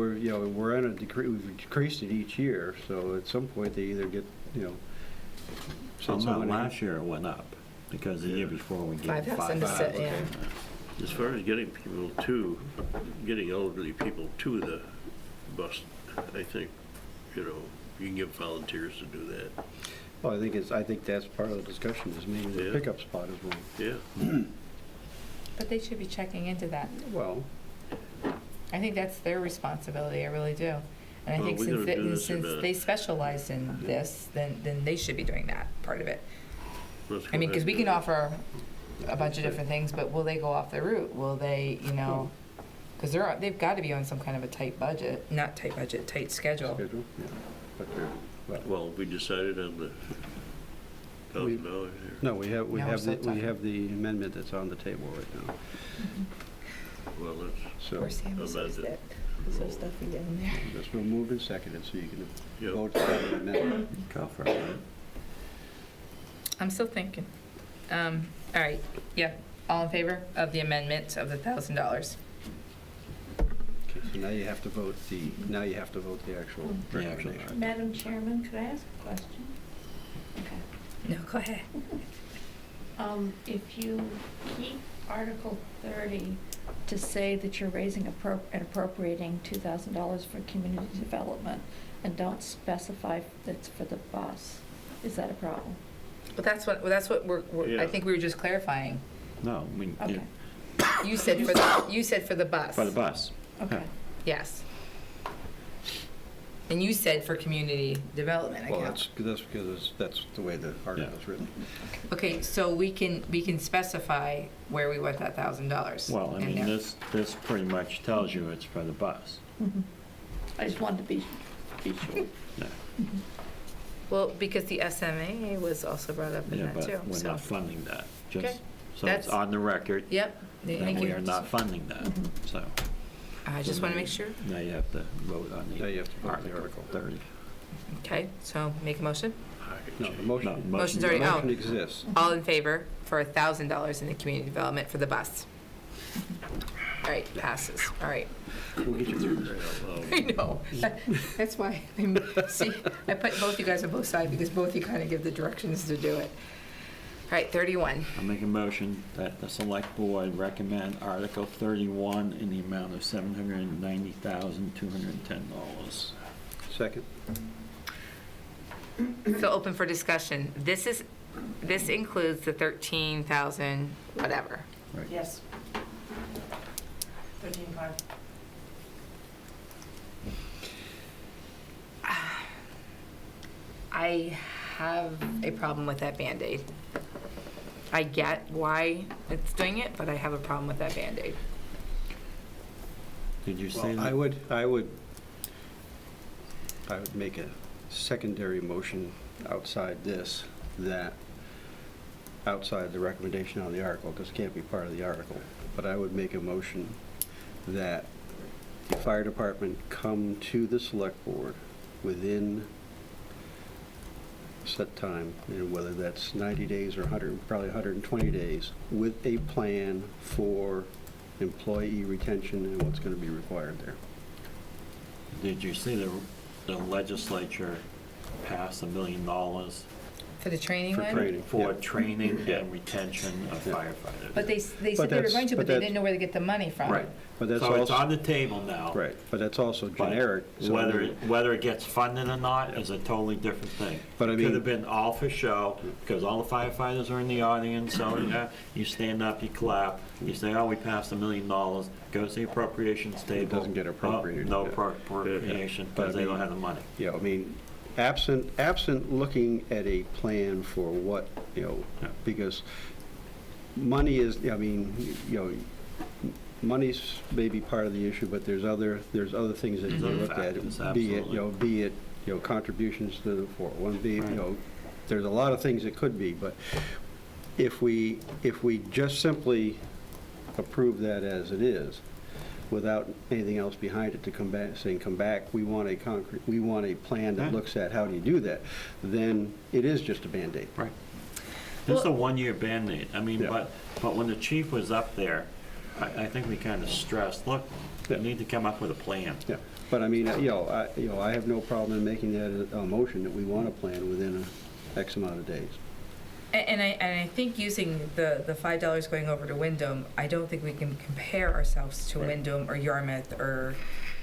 we're on a decrease, we've decreased it each year, so at some point they either get, Well, send no, someone in. last year it went up, because the year before we gave 5,000 to 5,000. sit, yeah. As far as getting elderly people to the bus, I think, you can get volunteers to do that. Well, I think that's part of the discussion, is maybe the Yeah. pickup spot is wrong. Yeah, But they should be checking into that. Well, I think that's their responsibility, I really do. And I Well, think we're gonna do this in since a- they specialize in this, then they should be doing that part of it. let's I go mean, because ahead we and can do it. offer a bunch of different things, but will they go off their route? Will they, because they've got to be on some kind of a tight budget, not tight budget, tight schedule. schedule, yeah. But Well, we decided on the $1,000 here. no, we Now we're still talking. have the amendment that's on the table right now. Well, So, Poor Sam says amended. that. So stuffy down there. this will move and seconded, so you can Yep. vote for the amendment. Call for a vote. I'm still thinking. All right, yeah, all in favor of the amendment of the $1,000? Okay, so now you have to vote the actual The actual recommendation. Madam Chairman, could I ask a question? Okay. No, go ahead. If you keep Article 30 to say that you're raising and appropriating $2,000 for community development and don't specify that's for the bus, is that a problem? But that's what I Yeah. think we were just clarifying. No, Okay, You said for the bus. for the bus. okay. Yes. And you said for community development Well, account. that's because that's the way the article's written. Okay, so we can specify where we want that $1,000. Well, I in mean, there. this pretty much tells you it's for the bus. Mhm. I just wanted to be sure. Yeah, Well, because the SMA was also brought up in yeah, that too, but we're so. not funding that. Okay. Just, so That's- it's on the record. Yep, That thank we you. are not funding that, so. I just want to make sure. Now you have to vote on Now you have to the vote on the Article article. 30. Okay, so make a motion. No, the motion, No, Motion's already, motion oh, exists. all in favor for $1,000 in the community development for the bus. All right, passes, all right. We'll get you through this. I know, that's why, see, I put both you guys on both sides because both you kind of give the directions to do it. All right, 31. I'll make a motion that the select board recommend Article 31 in the amount of $790,210. Second. So open for discussion. This includes the 13,000, whatever. Right. Yes. 13.5. I have a problem with that Band-Aid. I get why it's doing it, but I have a problem with that Band-Aid. Did you say Well, that? I would make a secondary motion outside this, outside the recommendation on the article, because it can't be part of the article. But I would make a motion that the fire department come to the select board within a set time, whether that's 90 days or probably 120 days, with a plan for employee retention and what's going to be required there. Did you see the legislature passed $1 million For the training For one? training. for Yeah. training Yeah. and retention of Yeah. firefighters? But they said they were that's- going to, but but they that's- didn't know where to get the money from. Right. But that's So it's also, on the table now. right, but that's also But generic. so- Whether it gets funded or not is a totally different thing. But I It mean- could have been all for show, because all the firefighters are in the audience, so yeah, you stand up, you clap, you say, oh, we passed $1 million, goes to the appropriations table. doesn't get appropriated, No yeah. appropriation, But I because they don't mean- have the money. Yeah, I mean, absent looking at a plan for what, Yeah. because money is, I mean, money's maybe part of the issue, but there's other things that you There's other look at. factors, Be it, absolutely. contributions to the 401B, Right. there's a lot of things it could be, but if we just simply approve that as it is, without anything else behind it to come back, we want a plan that Yeah. looks at how do you do that, then it is just a Band-Aid. Right. This is a Well- one-year Band-Aid. I mean, Yeah. but when the chief was up there, I think we kind of stressed, look, we Yeah. need to come up with a plan. Yeah, but I mean, I have no problem in making that a motion that we want a plan within a X amount of days. And I think using the $5 going over to Wyndham, I don't think we can compare ourselves to Right. Wyndham or Yarmouth or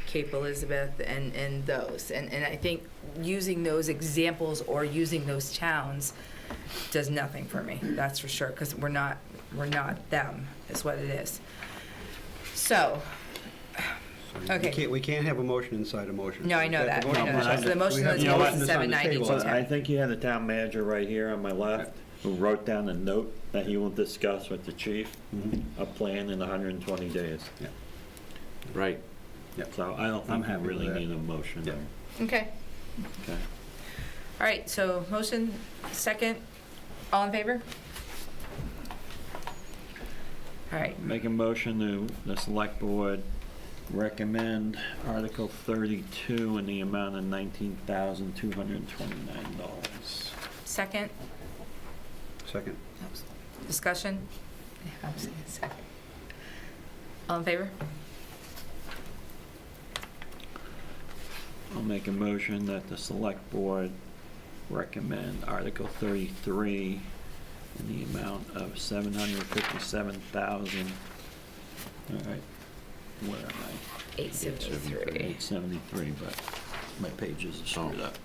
Cape Elizabeth and those. And I think using those examples or using those towns does nothing for me, that's for sure, because we're not them, is what it is. So, okay. We can't have a motion inside a motion. No, I know that. The motion I know that. is So the motion we have on the the table motion is that's on the 792. table. But I think you have the town manager right here on my left, who wrote down a note that he will discuss with the chief, Mhm. a plan in 120 days. Yeah. Right. So I don't I'm think you happy with really that. need a motion Yeah. there. Okay. Okay. All right, so motion, second, all in favor? All right, Make a motion to the select board recommend Article 32 in the amount of $19,229. second, Second. discussion? Yeah, I'm saying second. All in favor? I'll make a motion that the select board recommend Article 33 in the amount of $757,000. All right, where am I? 873. 873, but my pages are screwed up.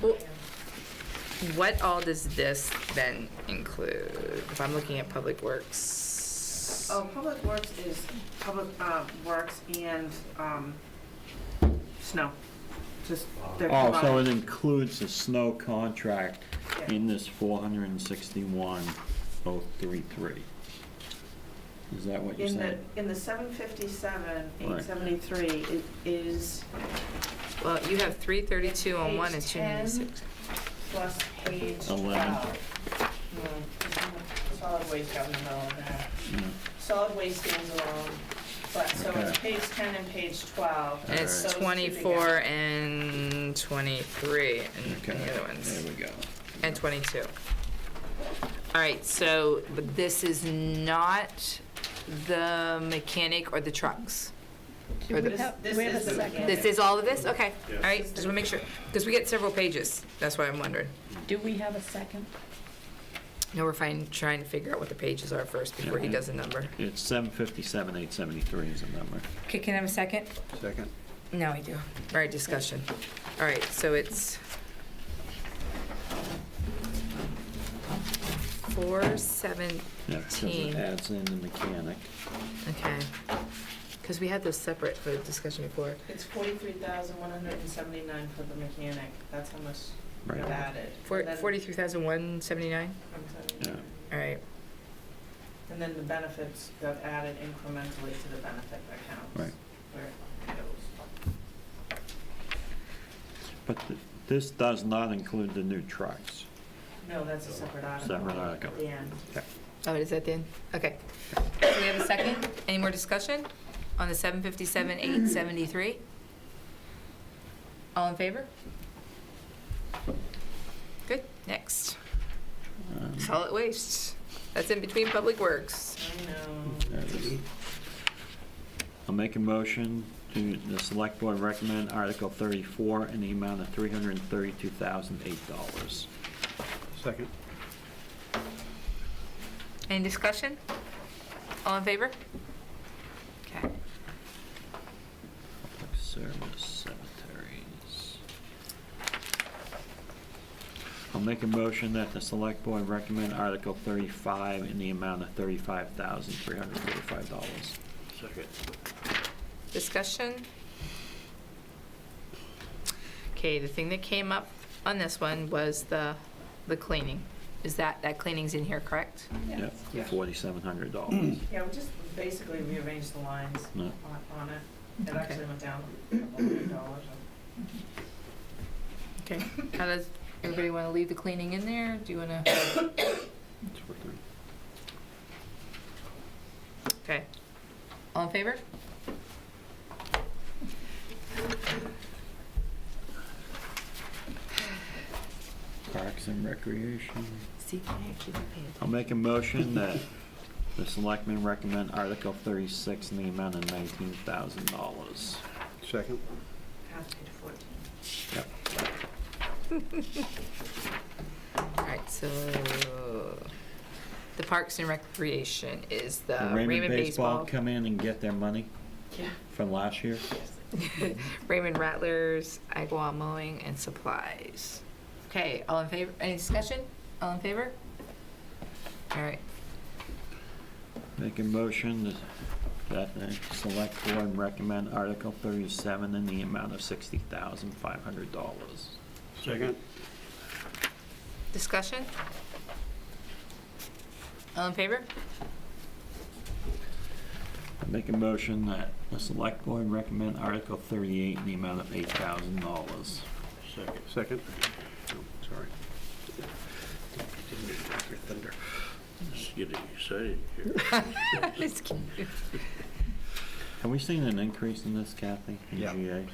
Well, what all does this then include? If I'm looking at Public Works. Oh, Public Works is Public Works and snow. Just, they're Oh, so combined. it includes the snow contract Yeah. in this 461,033. Is that what you're saying? In the 757, Right. 873, it is Well, you have 332 on one and Page 10. 296. plus page 11. 12. Solid waste got in the middle of that. Yeah. Solid waste stands alone, but, so it's Okay. page 10 and page 12. And it's Those two 24 together. and 23 and Okay, the other ones. there we go. And 22. All right, so, but this is not the mechanic or the trucks? Do Or we the- have This we have is a the second? mechanic. This is all of this? Okay, all right, just want to make sure, because we get several pages, that's why I'm wondering. Do we have a second? No, we're fine, trying to figure out what the pages are first before he does a number. It's 757,873 is the number. Okay, can I have a second? Second. Now I do. All right, discussion. All right, so it's 417, Yeah, because it adds in the mechanic. okay. Because we had those separate for discussion before. It's 43,179 for the mechanic. That's how much Right. we've added. For And then- 43,179? 179. Yeah. All right, And then the benefits got added incrementally to the benefit accounts. Right. Where it goes. But this does not include the new trucks. No, that's a separate article. Separate article. At the end. oh, is that the end? Okay. So we have a second? Any more discussion on the 757, 873? All in favor? Good, next. Solid waste. That's in between Public Works. I know. There we I'll make a motion to the select board recommend Article 34 in the amount of $332,008. Second. Any discussion? All in favor? Okay. Public service cemeteries. I'll make a motion that the select board recommend Article 35 in the amount of $35,345. Second. Discussion? Okay, the thing that came up on this one was the cleaning. Is that cleaning's in here, correct? Yep, Yeah. $4,700. Yeah, we just basically rearranged the lines Yeah. on it. It Okay. actually went down $100. Okay. How does, everybody want to leave the cleaning in there? Do you want to? Okay. All in favor? Parks and Recreation. See, I actually did pay I'll make a motion that the selectmen recommend Article 36 in the amount of $19,000. Second. Have to pay 14. Yep. All right, so the Parks and Recreation is the Did Raymond Baseball. come in and get their money Yeah. from last year? Raymond Rattlers, Agawam Mowing, and Supplies. Okay, all in favor? Any discussion? All in favor? All right. Make a motion that the select board recommend Article 37 in the amount of $60,500. Second. Discussion? All in favor? Make a motion that the select board recommend Article 38 in the amount of $8,000. Second. Second. Oh, sorry. Didn't mean to drop your thunder. Just getting excited here. Just kidding. Have we seen an increase in this, Kathy, in Yeah. GA?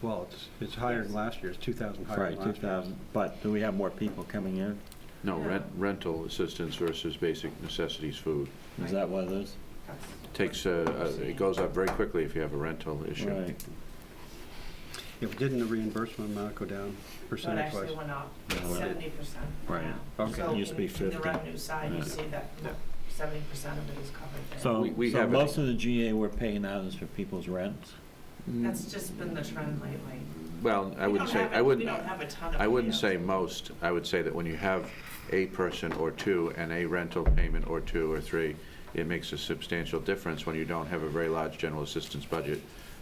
Well, it's higher than last year. It's 2,000 higher Right, than last year. 2,000, but do we have more people coming in? No, Yeah. rental assistance versus basic necessities food. Is that what it is? Takes, it goes up very quickly if you have a rental issue. Right. Yeah, but didn't the reimbursement amount go down That percentage-wise? actually went up Yeah, well, 70%. Right. now. Okay. So It used to be in the 50. revenue side, Yeah. you see that Yeah. 70% of it is covered there. So, We so have most it. of the GA we're paying out is for people's rent? That's just been the trend lately. Well, I We wouldn't don't say, have I it- wouldn't, We don't have a ton of. I wouldn't videos. say most. I would say that when you have a person or two and a rental payment or two or three, it makes a substantial difference when you don't have a very large general assistance budget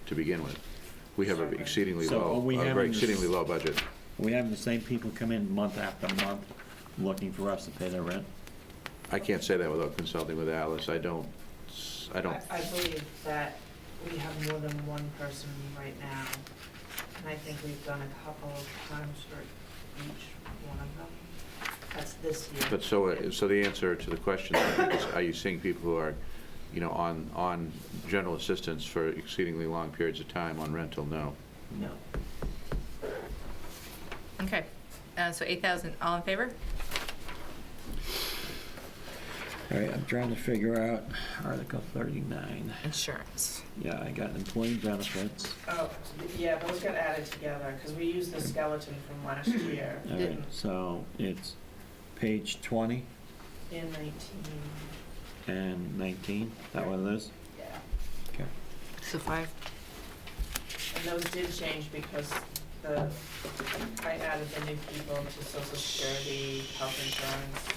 to begin with. We have an exceedingly So are low, we a very having this- exceedingly low budget. Are we having the same people come in month after month looking for us to pay their rent? I can't say that without consulting with Alice. I don't, I believe that we have more than one person right now, and I think we've done a couple of times for each one of them. That's this year. but so the answer to the question is, are you seeing people who are, you know, on general assistance for exceedingly long periods of time on rental? No. No. Okay, so 8,000, all in favor? All right, I'm trying to figure out Article 39. Insurance. Yeah, I got employee benefits. Oh, yeah, those got added together, because we used the skeleton from last year. All right, so it's page 20 In 19, and 19, is that what it is? yeah. Okay. So 5. And those did change because I added the new people to social security, health insurance.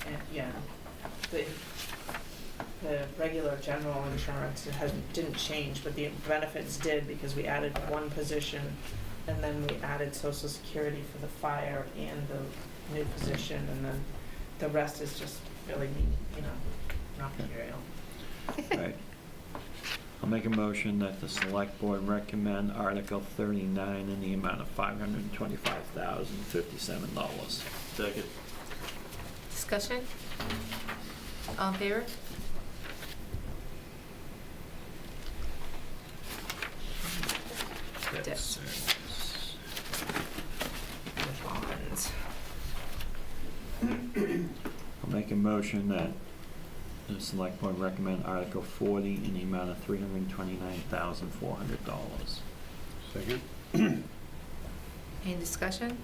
And, yeah, the regular general insurance, didn't change, but the benefits did because we added one position and then we added social security for the fire and the new position, and then the rest is just really, not material. All right. I'll make a motion that the select board recommend Article 39 in the amount of $525,057. Second. Discussion? All in favor? Debt service. Bonds. I'll make a motion that the select board recommend Article 40 in the amount of $329,400. Second? Any discussion?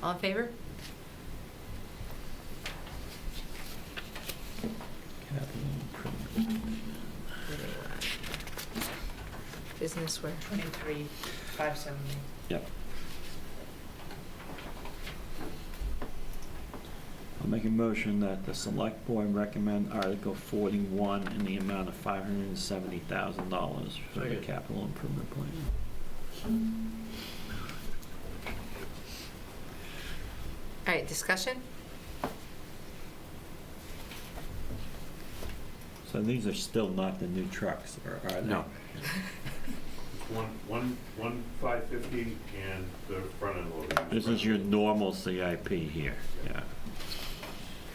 All in favor? Capital improvement. Business where? 23,570. Yep. I'll make a motion that the select board recommend Article 41 in the amount of $570,000 for the Second. capital improvement plan. All right, discussion? So these are still not the new trucks, or are they? No. One 550 and the front end loader. This is your normal CIP here, yeah.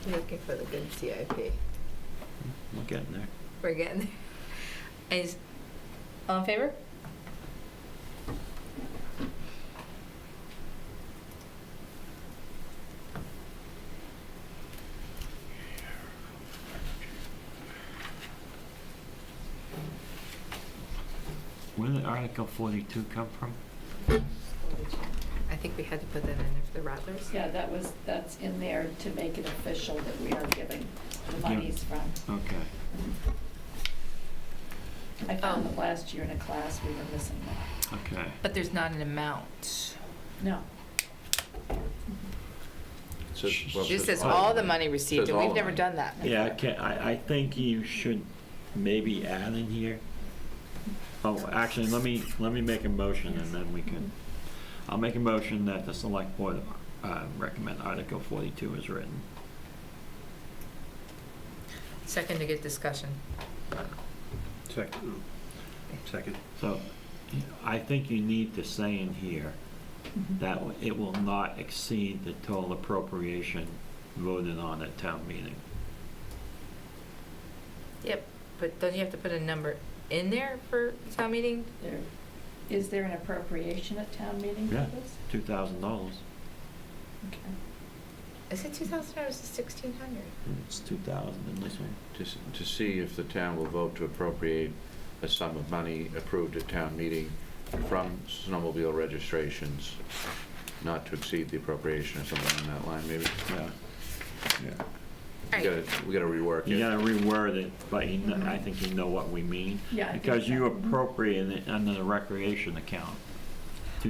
You're looking for the good CIP. We're getting there. We're getting there. Is, all in favor? Where did Article 42 come from? I think we had to put that in there for the Rattlers. Yeah, that's in there to make it official that we are giving the monies from. Okay. I found it last year in a class, we were missing that. Okay. But there's not an amount. No. This says all the money received, Says and all we've the never money. done that. Yeah, I think you should maybe add in here. Oh, actually, let me make a motion and then we can, I'll make a motion that the select board recommend Article 42 is written. Second to get discussion. Second. Second. So I think you need to say in here that it will not exceed the total appropriation voted on at town meeting. Yep, but don't you have to put a number in there for town meeting? Is there an appropriation at town meeting for Yeah. this? $2,000. Okay. Is it 2,000 or is it 1,600? It's 2,000 in this one. To see if the town will vote to appropriate a sum of money approved at town meeting from snowmobile registrations, not to exceed the appropriation or something on that line, maybe. Yeah. Yeah. All right. We gotta rework it. You gotta reword it, but I think you know what we mean. Yeah, I think Because you so. appropriate it under the recreation account,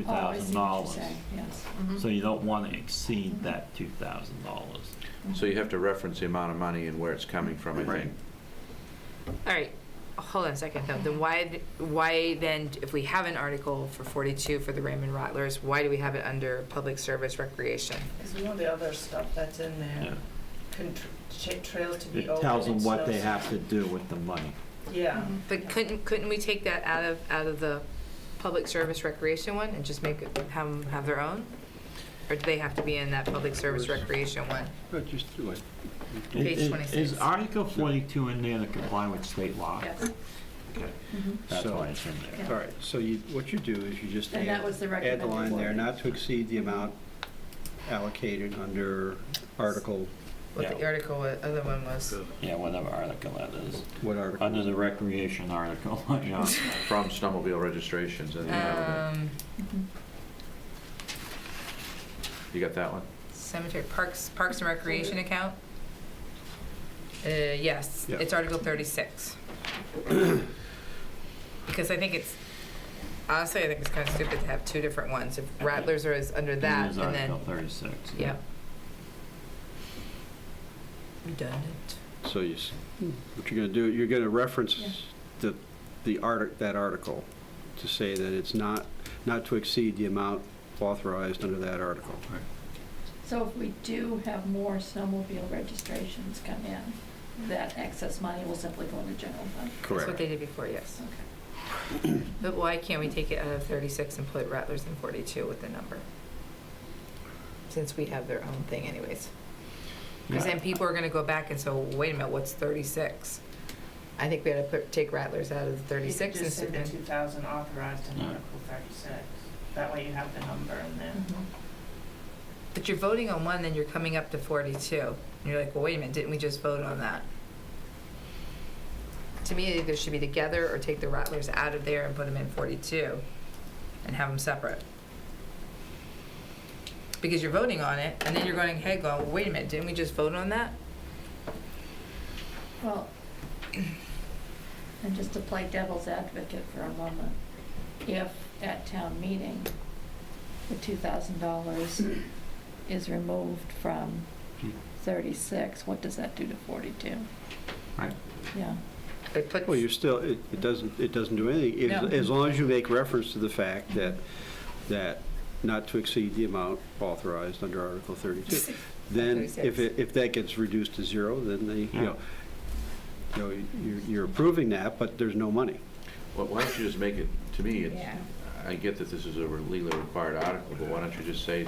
Oh, I see what you're $2,000. saying, yes. So you don't wanna exceed that $2,000. So you have to reference the amount of money and where it's coming from, I Right. think. All right, hold on a second though. Then why then, if we have an article for 42 for the Raymond Rattlers, why do we have it under public service recreation? Because we know the other stuff that's in Yeah. there, trails to be It open. tells them and what they snow- have to do with the money. Yeah. But couldn't we take that out of the public service recreation one and just make it, have them have their own? Or do they have to be in that public service recreation one? But just do it. Page 26. Is Article 42 in there to comply with state law? Yes. Okay. Mhm. That's So- why it's in there. Yeah. All right, so what you do is you just And that add was the add the recommended line there, wording. not to exceed the amount allocated under Article, What the Yeah. article, other one was. Yeah, whatever article that is. what article? Under the recreation article, yeah. From snowmobile registrations and, Mhm. you got that one? Cemetery, Parks and Recreation account? Yes, Yeah. it's Article 36. Because I think it's, honestly, I think it's kind of stupid to have two different ones. If Rattlers are under that, It is and then, Article 36. yeah. Redundant. So what you're gonna do, you're gonna reference Yeah. that article to say that it's not to exceed the amount authorized under that article. So if we do have more snowmobile registrations come in, that excess money will simply go into general fund? That's what they did before, yes. Okay. But why can't we take it out of 36 and put Rattlers in 42 with the number? Since we have their own thing anyways. Because Yeah. then people are gonna go back and say, well, wait a minute, what's 36? I think we ought to take Rattlers out of the 36 You could just say the and 2,000 authorized in Yeah. Article 36. That way you have the number in there. Mhm. but you're voting on one, then you're coming up to 42. And you're like, well, wait a minute, didn't we just vote on that? To me, it either should be together or take the Rattlers out of there and put them in 42 and have them separate. Because you're voting on it, and then you're going, hey, well, wait a minute, didn't we just vote on that? Well, and just to play devil's advocate for a moment, if at town meeting, the $2,000 is removed from 36, what does that do to 42? Right. Yeah. It puts, Well, you're still, it doesn't do anything, No. as long as you make reference to the fact that not to exceed the amount authorized under Article 32. Then, if 36. if that gets reduced to zero, then you're approving that, but there's no money. Well, why don't you just make it, to me, it's, Yeah. I get that this is a legally required article, but why don't you just say,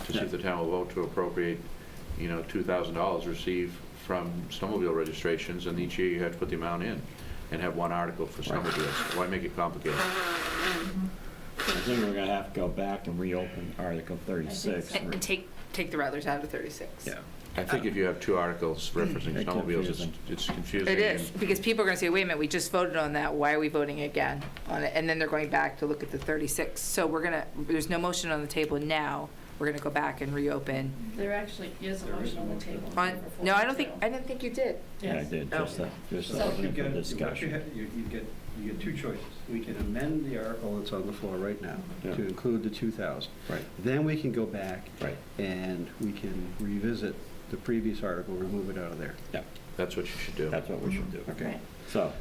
to see if the town will vote to appropriate, $2,000 received from snowmobile registrations, and each year you have to put the amount in, and have one article for snowmobiles. Why make it complicated? I think we're gonna have to go back and reopen Article 36. and take the Rattlers out of 36. Yeah. I think if you have two articles referencing It's snowmobiles, confusing. it's confusing. It is, and- because people are gonna say, wait a minute, we just voted on that, why are we voting again on it? And then they're going back to look at the 36. So there's no motion on the table now, we're gonna go back and reopen. There actually is a motion on the table. No, I didn't think you did. Yeah, I Yes. did, Oh. just So- for discussion. You get two choices. We can amend the article that's on the floor right now Yeah. to include the 2,000. Right. Then we can go back Right. and we can revisit the previous article, remove it out of there. Yeah, That's what you should do. that's what we should do. Okay. Right.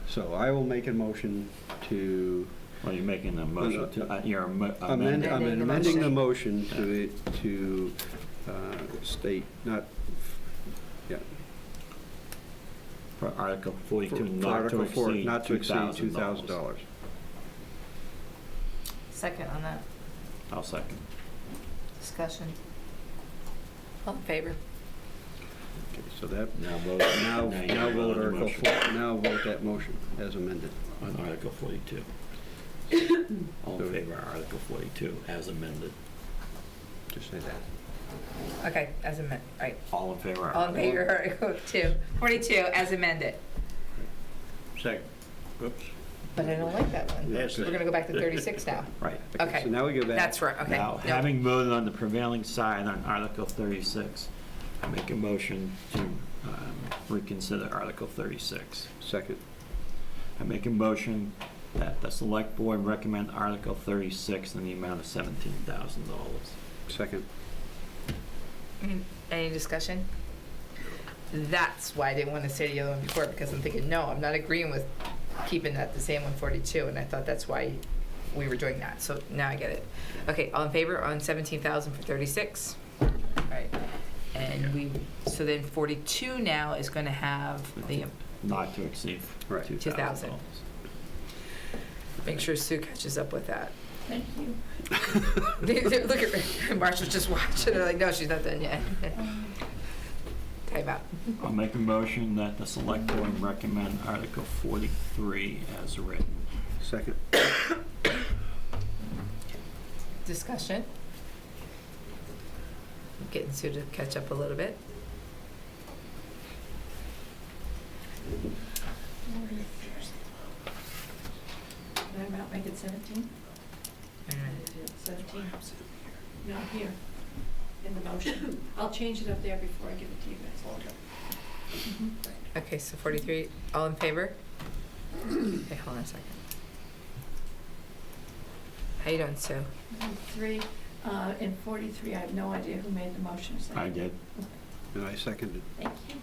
So I will make a motion to Well, you're making a motion to, you're amend, amending. I'm Amending the amending the motion. motion to state, not, yeah, For Article 42, for not to Article 4, exceed not to exceed $2,000. $2,000. Second on that, I'll second. discussion. All in favor? Okay, so that, Now vote. now you vote vote on the Article motion. 4, now vote that motion as amended. On Article 42. All in favor of Article 42 as amended. Just say that. Okay, as amended, right. All in favor of All in favor of Article 42 as amended. Second. Oops. But I don't like that one. Yes. We're gonna go back to 36 now. Right. Okay. So now we go back. That's right, okay. Now, Nope. having voted on the prevailing side on Article 36, I make a motion to reconsider Article 36. Second. I make a motion that the Select Board recommend Article 36 in the amount of $17,000. Second. Any discussion? That's why I didn't want to say the other one before, because I'm thinking, no, I'm not agreeing with keeping that the same 142, and I thought that's why we were doing that, so now I get it. Okay, all in favor on 17,000 for 36? Right, and so then 42 now is gonna have the, Not to exceed Right. $2,000. make sure Sue catches up with that. Thank you. Look at Marcia's just watching, they're like, no, she's not done yet. Time out. I'll make a motion that the Select Board recommend Article 43 as written. Second. Discussion. Getting Sue to catch up a little bit. Did I not make it 17? 17. No, here, in the motion. I'll change it up there before I give it to you guys. Okay, so 43, all in favor? Okay, hold on a second. How you doing, Sue? 3, in 43, I have no idea who made the motion. I did. And I seconded. Thank you.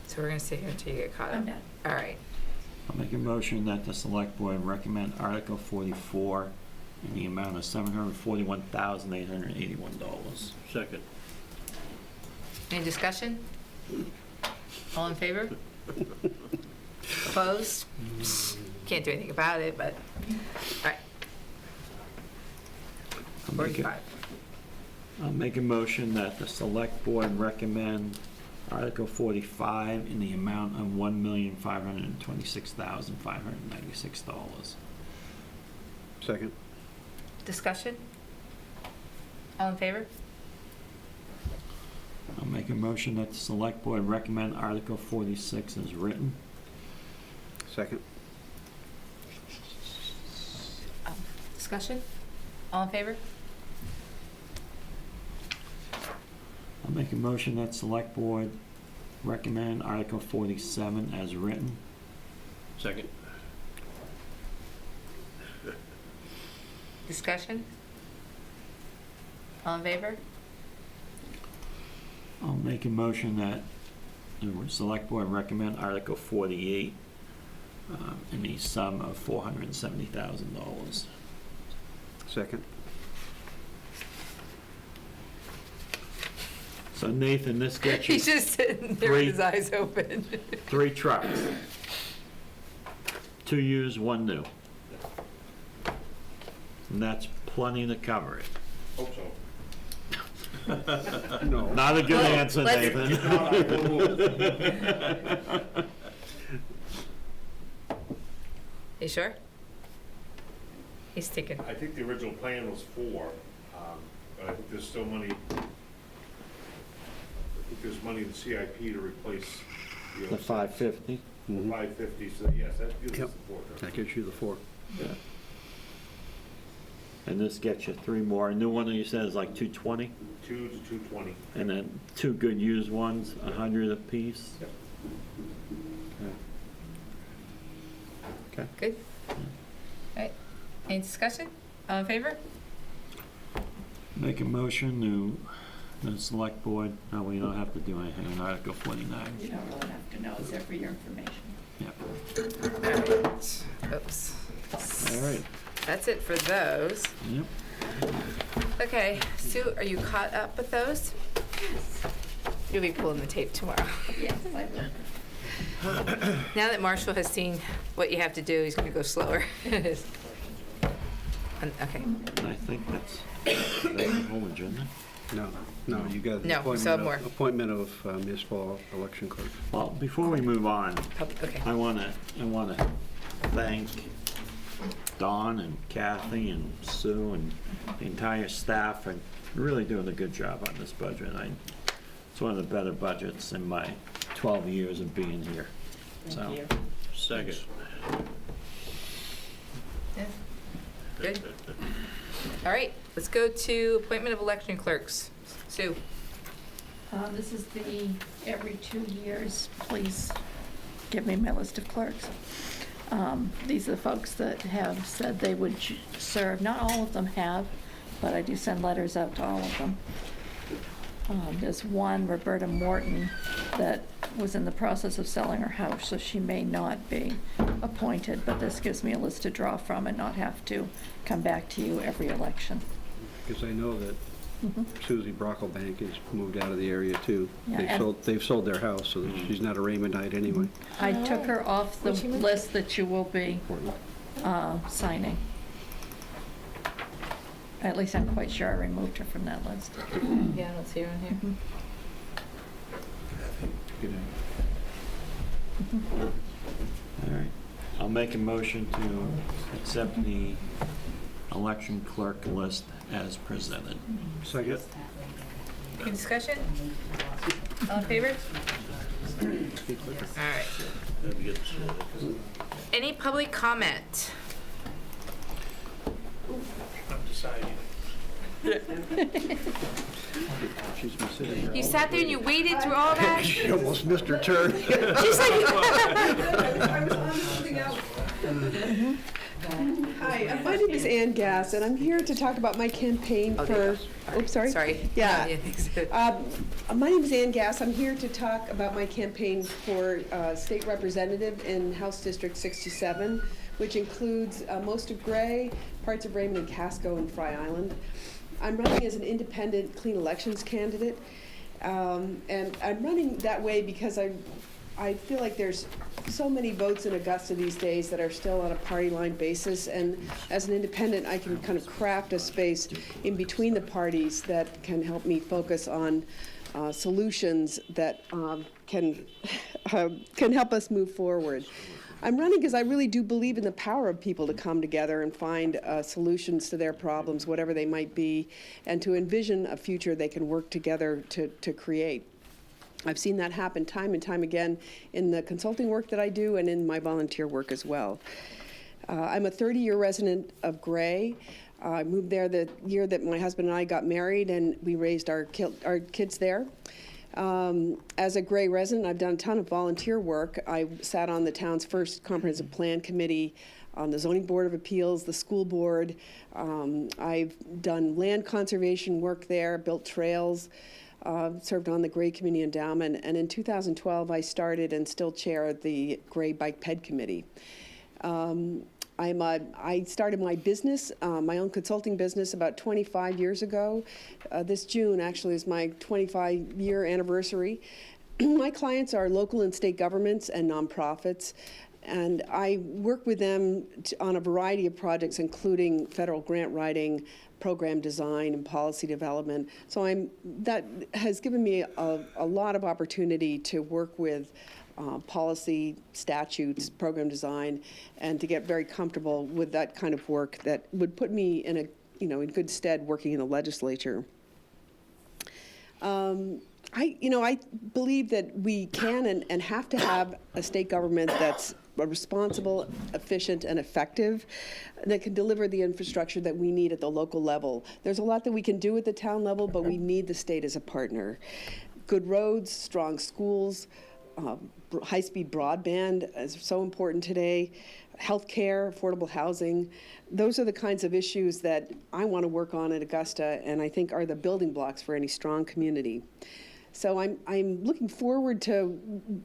So we're gonna sit here until you get caught up. I'm done. All right. I'll make a motion that the Select Board recommend Article 44 in the amount of $741,881. Second. Any discussion? All in favor? Opposed? Can't do anything about it, but, all right, I'll make a motion that the Select Board recommend Article 45 in the amount of $1,526,596. Second. Discussion? All in favor? I'll make a motion that the select board recommend Article 46 as written. Second. Discussion? All in favor? I'll make a motion that select board recommend Article 47 as written. Second. Discussion? All in favor? I'll make a motion that the select board recommend Article 48 in the sum of $470,000. Second. So Nathan, this gets you He's just sitting there with his eyes open. 3 trucks. 2 used, 1 new. And that's plenty to cover it. Hope so. No. Not a good Well, answer, let's- Nathan. You sure? He's ticking. I think the original plan was 4, but I think there's still money, I think there's money in the CIP to replace the The 06. 550. The 550, so yes, that gives us Yep. the 4. That gives you the 4. Yeah. And this gets you 3 more. A new one you said is like 220, 2 to 220. and then 2 good used ones, 100 apiece. Yep. Okay. Good? All right. Any discussion? All in favor? Make a motion to the select board, no, we don't have to do anything on Article 49. You don't really have to know, it's there for your information. Yeah. All right. Oops. All right. That's it for those. Yep. Okay, Sue, are you caught up with those? You'll be pulling the tape tomorrow. Yes, I will. Now that Marshall has seen what you have to do, he's gonna go slower. Okay. And I think that's the whole agenda. No, you got the No, we still have more. appointment of municipal election clerk. Well, before we move on, Okay. I wanna thank Dawn and Kathy and Sue and the entire staff for really doing a good job on this budget. It's one of the better budgets in my 12 years of being here. So, Thank you. Second. Yeah. Good. All right, let's go to appointment of election clerks. Sue? This is the every 2 years, please give me my list of clerks. These are the folks that have said they would serve. Not all of them have, but I do send letters out to all of them. There's one, Roberta Morton, that was in the process of selling her house, so she may not be appointed, but this gives me a list to draw from and not have to come back to you every election. Because I know that Susie Brocklebank has moved out of the area too. Yeah, and- They've sold their house, so that she's not a Raymondite anyway. I took her off the What'd she move? list that you will be signing. At least I'm quite sure I removed her from that list. Yeah, let's see her on here. all right. I'll make a motion to accept the election clerk list as presented. Second. Any discussion? All in favor? All right. Let me get this, Any public comment? I'm deciding. She's been sitting there. You all sat there and you waited through all that? She almost missed her turn. She's like, Hi, my name is Ann Gass, and I'm here to talk about my campaign for, oops, sorry. sorry. Yeah. thanks. My name is Ann Gass. I'm here to talk about my campaign for state representative in House District 67, which includes most of Gray, parts of Raymond and Casco and Fry Island. I'm running as an independent clean elections candidate, and I'm running that way because I feel like there's so many votes in Augusta these days that are still on a party line basis, and as an independent, I can kind of craft a space in between the parties that can help me focus on solutions that can help us move forward. I'm running because I really do believe in the power of people to come together and find solutions to their problems, whatever they might be, and to envision a future they can work together to create. I've seen that happen time and time again in the consulting work that I do and in my volunteer work as well. I'm a 30-year resident of Gray. I moved there the year that my husband and I got married, and we raised our kids there. As a Gray resident, I've done a ton of volunteer work. I sat on the town's first comprehensive plan committee, on the zoning board of appeals, the school board. I've done land conservation work there, built trails, served on the Gray Community Endowment, and in 2012 I started and still chair the Gray Bike Ped Committee. I started my business, my own consulting business, about 25 years ago. This June actually is my 25-year anniversary. My clients are local and state governments and nonprofits, and I work with them on a variety of projects, including federal grant writing, program design, and policy development. So that has given me a lot of opportunity to work with policy, statutes, program design, and to get very comfortable with that kind of work that would put me in in good stead working in the legislature. I believe that we can and have to have a state government that's responsible, efficient, and effective, that can deliver the infrastructure that we need at the local level. There's a lot that we can do at the town level, but we need the state as a partner. Good roads, strong schools, high-speed broadband is so important today, healthcare, affordable housing. Those are the kinds of issues that I want to work on at Augusta, and I think are the building blocks for any strong community. So I'm looking forward to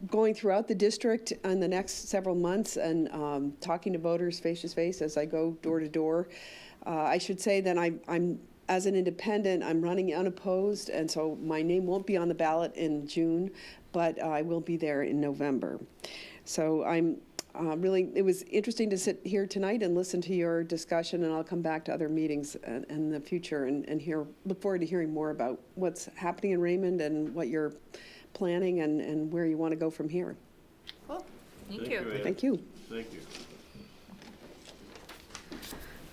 going throughout the district in the next several months and talking to voters face to face as I go door to door. I should say that I'm as an independent, I'm running unopposed, and so my name won't be on the ballot in June, but I will be there in November. So I'm it was interesting to sit here tonight and listen to your discussion, and I'll come back to other meetings in the future and look forward to hearing more about what's happening in Raymond and what you're planning and where you want to go from here. Cool. Thank you. Thank you. Thank you.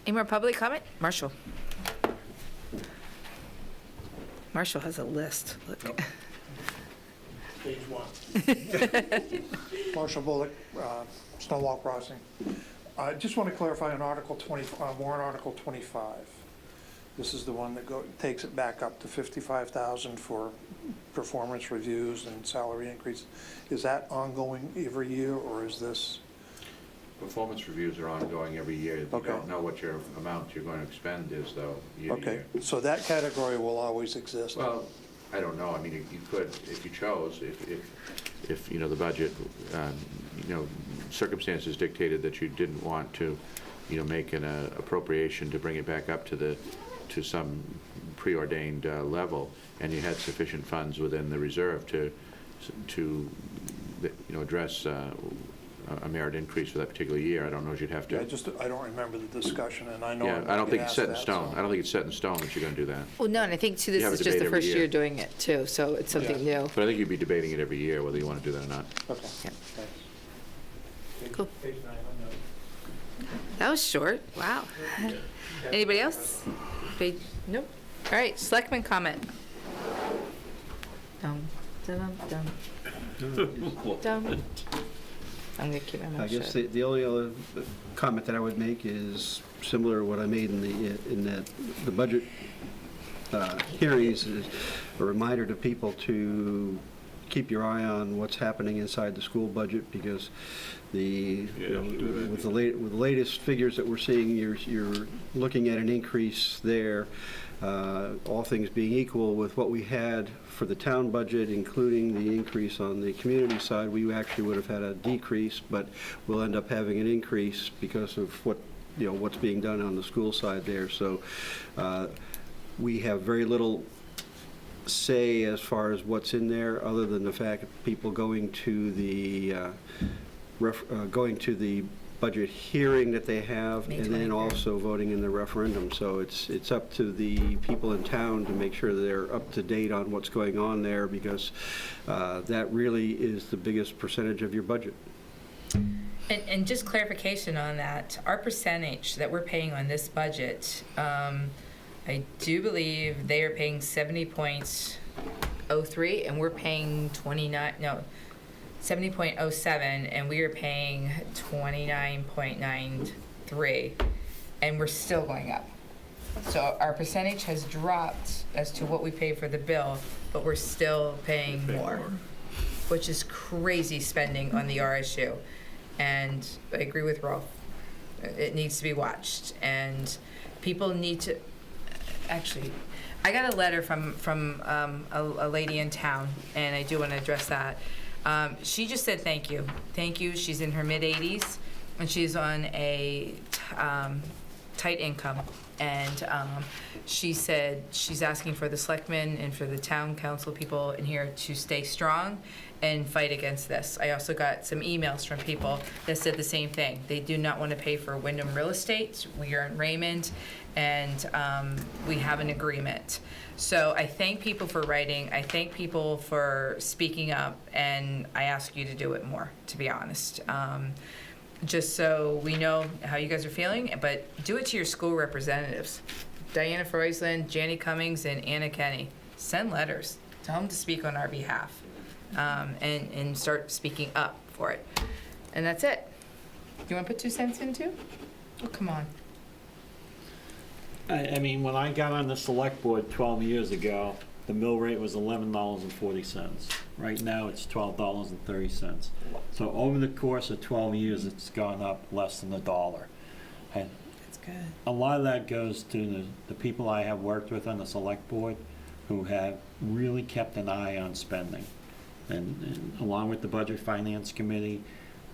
Any more public comment? Marshall. Marshall has a list. Look. Page 1. Marshall Bullock, Stonewall Crossing. I just want to clarify on warrant Article 25. This is the one that takes it back up to $55,000 for performance reviews and salary increase. Is that ongoing every year, or is this? Performance reviews are ongoing every year. You Okay. don't know what your amount you're going to expend is, though, year to Okay, year. so that category will always exist? Well, I don't know. I mean, you could, if you chose, if the budget, circumstances dictated that you didn't want to, make an appropriation to bring it back up to some preordained level, and you had sufficient funds within the reserve to address a merit increase for that particular year. I don't know if you'd have to. Yeah, I don't remember the discussion, and I know. Yeah, I don't think it's set in stone. I don't think it's set in stone that you're going to do that. Well, no, and I think, too, this You have is a just debate the every first year. year doing it, too, so it's something new. But I think you'd be debating it every year, whether you want to do that or not. Okay, Yeah. thanks. Cool. Page 9, That was short. Wow. Anybody else? Nope. All right, selectman comment. Dum, dum, dum. Dum. I'm going to keep my mouth I guess shut. the only other comment that I would make is similar to what I made in the budget hearings, is a reminder to people to keep your eye on what's happening inside the school budget, because with the latest figures that we're seeing, you're looking at an increase there. All things being equal, with what we had for the town budget, including the increase on the community side, we actually would have had a decrease, but we'll end up having an increase because of what's being done on the school side there. So we have very little say as far as what's in there, other than the fact of people going to the budget hearing that they have, May and then 23rd. also voting in the referendum. So it's up to the people in town to make sure that they're up to date on what's going on there, because that really is the biggest percentage of your budget. And just clarification on that, our percentage that we're paying on this budget, I do believe they are paying 70.03 and we're paying 70.07 and we are paying 29.93 and we're still going up. So our percentage has dropped as to what we pay for the bill, but we're still paying more, which is crazy spending on the RSU. And I agree with Rolf. It needs to be watched, and people need to. Actually, I got a letter from a lady in town, and I do want to address that. She just said thank you. Thank you. She's in her mid-80s, and she's on a tight income. And she said she's asking for the selectmen and for the town council people in here to stay strong and fight against this. I also got some emails from people that said the same thing. They do not want to pay for Wyndham real estate. We are in Raymond, and we have an agreement. So I thank people for writing. I thank people for speaking up, and I ask you to do it more, to be honest. Just so we know how you guys are feeling, but do it to your school representatives. Diana Freusland, Janie Cummings, and Anna Kenny. Send letters. Tell them to speak on our behalf, and start speaking up for it. And that's it. Do you want to put 2 cents in too? Oh, come on. I mean, when I got on the select board 12 years ago, the mill rate was $11.40. Right now, it's $12.30. So over the course of 12 years, it's gone up less than $1. And That's good. a lot of that goes to the people I have worked with on the select board who have really kept an eye on spending. And along with the Budget Finance Committee,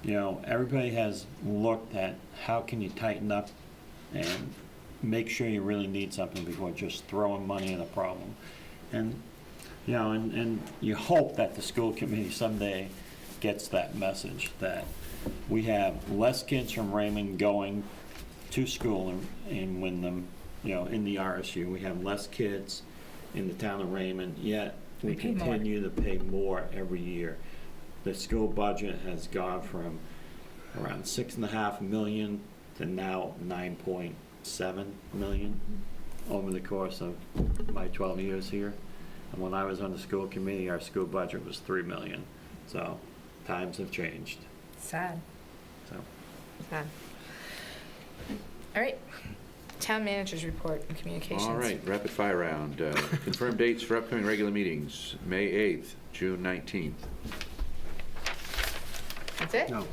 you know, everybody has looked at how can you tighten up and make sure you really need something before just throwing money at a problem. And, you know, and you hope that the school committee someday gets that message, that we have less kids from Raymond going to school in Wyndham, you know, in the RSU. We have less kids in the town of Raymond, yet we pay more. continue to pay more every year. The school budget has gone from around $6.5 million to now $9.7 million over the course of my 12 years here. And when I was on the school committee, our school budget was $3 million. So times have changed. Sad. So Sad. All right. Town managers report and communications. All right, rapid fire round. Confirmed dates for upcoming regular meetings, May 8th, June 19th. That's it? No,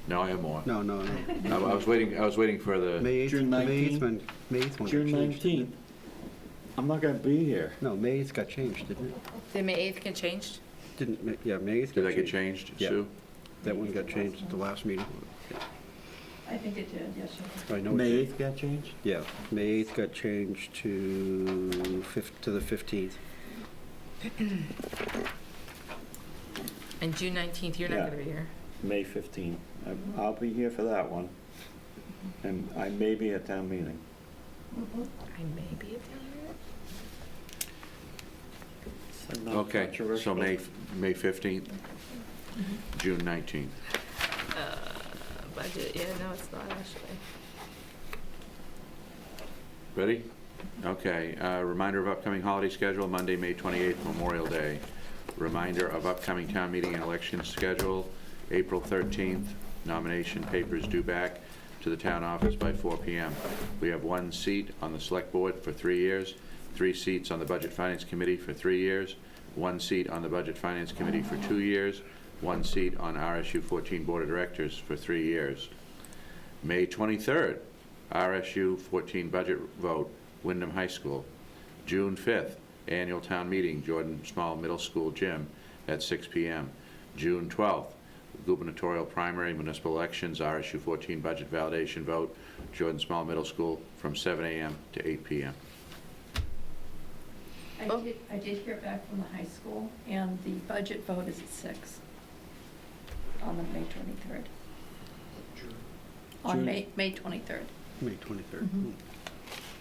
No, I have more. no, no, no. I was waiting for the, May 8th, June May 8th 19th? one, May 8th one got June changed. 19th. I'm not going to be here. No, May 8th got changed, didn't it? Did May 8th get changed? Didn't, yeah, May 8th got changed. did that get changed, Yeah. Sue? That one got changed at the last meeting. I think it did, yes, sir. I know it May did. 8th got changed? Yeah, May 8th got changed to the 15th. And June 19th, you're not Yeah. going to be here. May 15th. I'll be here for that one. And I may be at town meeting. I may be at town meeting. Is that not Okay, controversial? so May 15th, June 19th. Budget, yeah, no, it's not actually. Ready? Okay, reminder of upcoming holiday schedule, Monday, May 28th, Memorial Day. Reminder of upcoming town meeting and election schedule, April 13th. Nomination papers due back to the town office by 4 p.m. We have 1 seat on the select board for 3 years, 3 seats on the Budget Finance Committee for 3 years, 1 seat on the Budget Finance Committee for 2 years, 1 seat on RSU 14 Board of Directors for 3 years. May 23rd, RSU 14 budget vote, Wyndham High School. June 5th, annual town meeting, Jordan Small Middle School gym at 6 p.m. June 12th, gubernatorial primary municipal elections, RSU 14 budget validation vote, Jordan Small Middle School from 7 a.m. to 8 p.m. I did hear back from the high school, and the budget vote is at 6 on the May 23rd. On June. May 23rd. May 23rd. Mhm.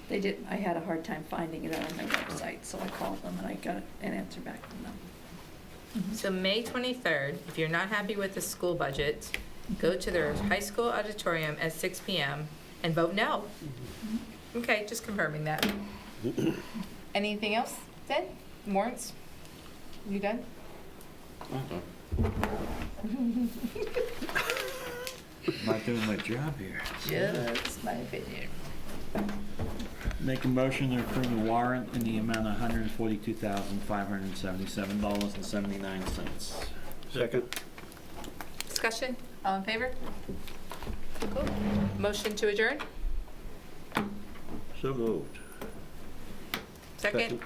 They did, I had a hard time finding it on their website, so I called them and I got an answer back from them. So May 23rd, if you're not happy with the school budget, go to their high school auditorium at 6 PM and vote no. Okay, just confirming that. Anything else then? Warrants? You done? Not doing my job here. Just my opinion. Make a motion to approve the warrant in the amount of $142,577.79. Second. Discussion? All in favor? Cool. Motion to adjourn? So moved. Second?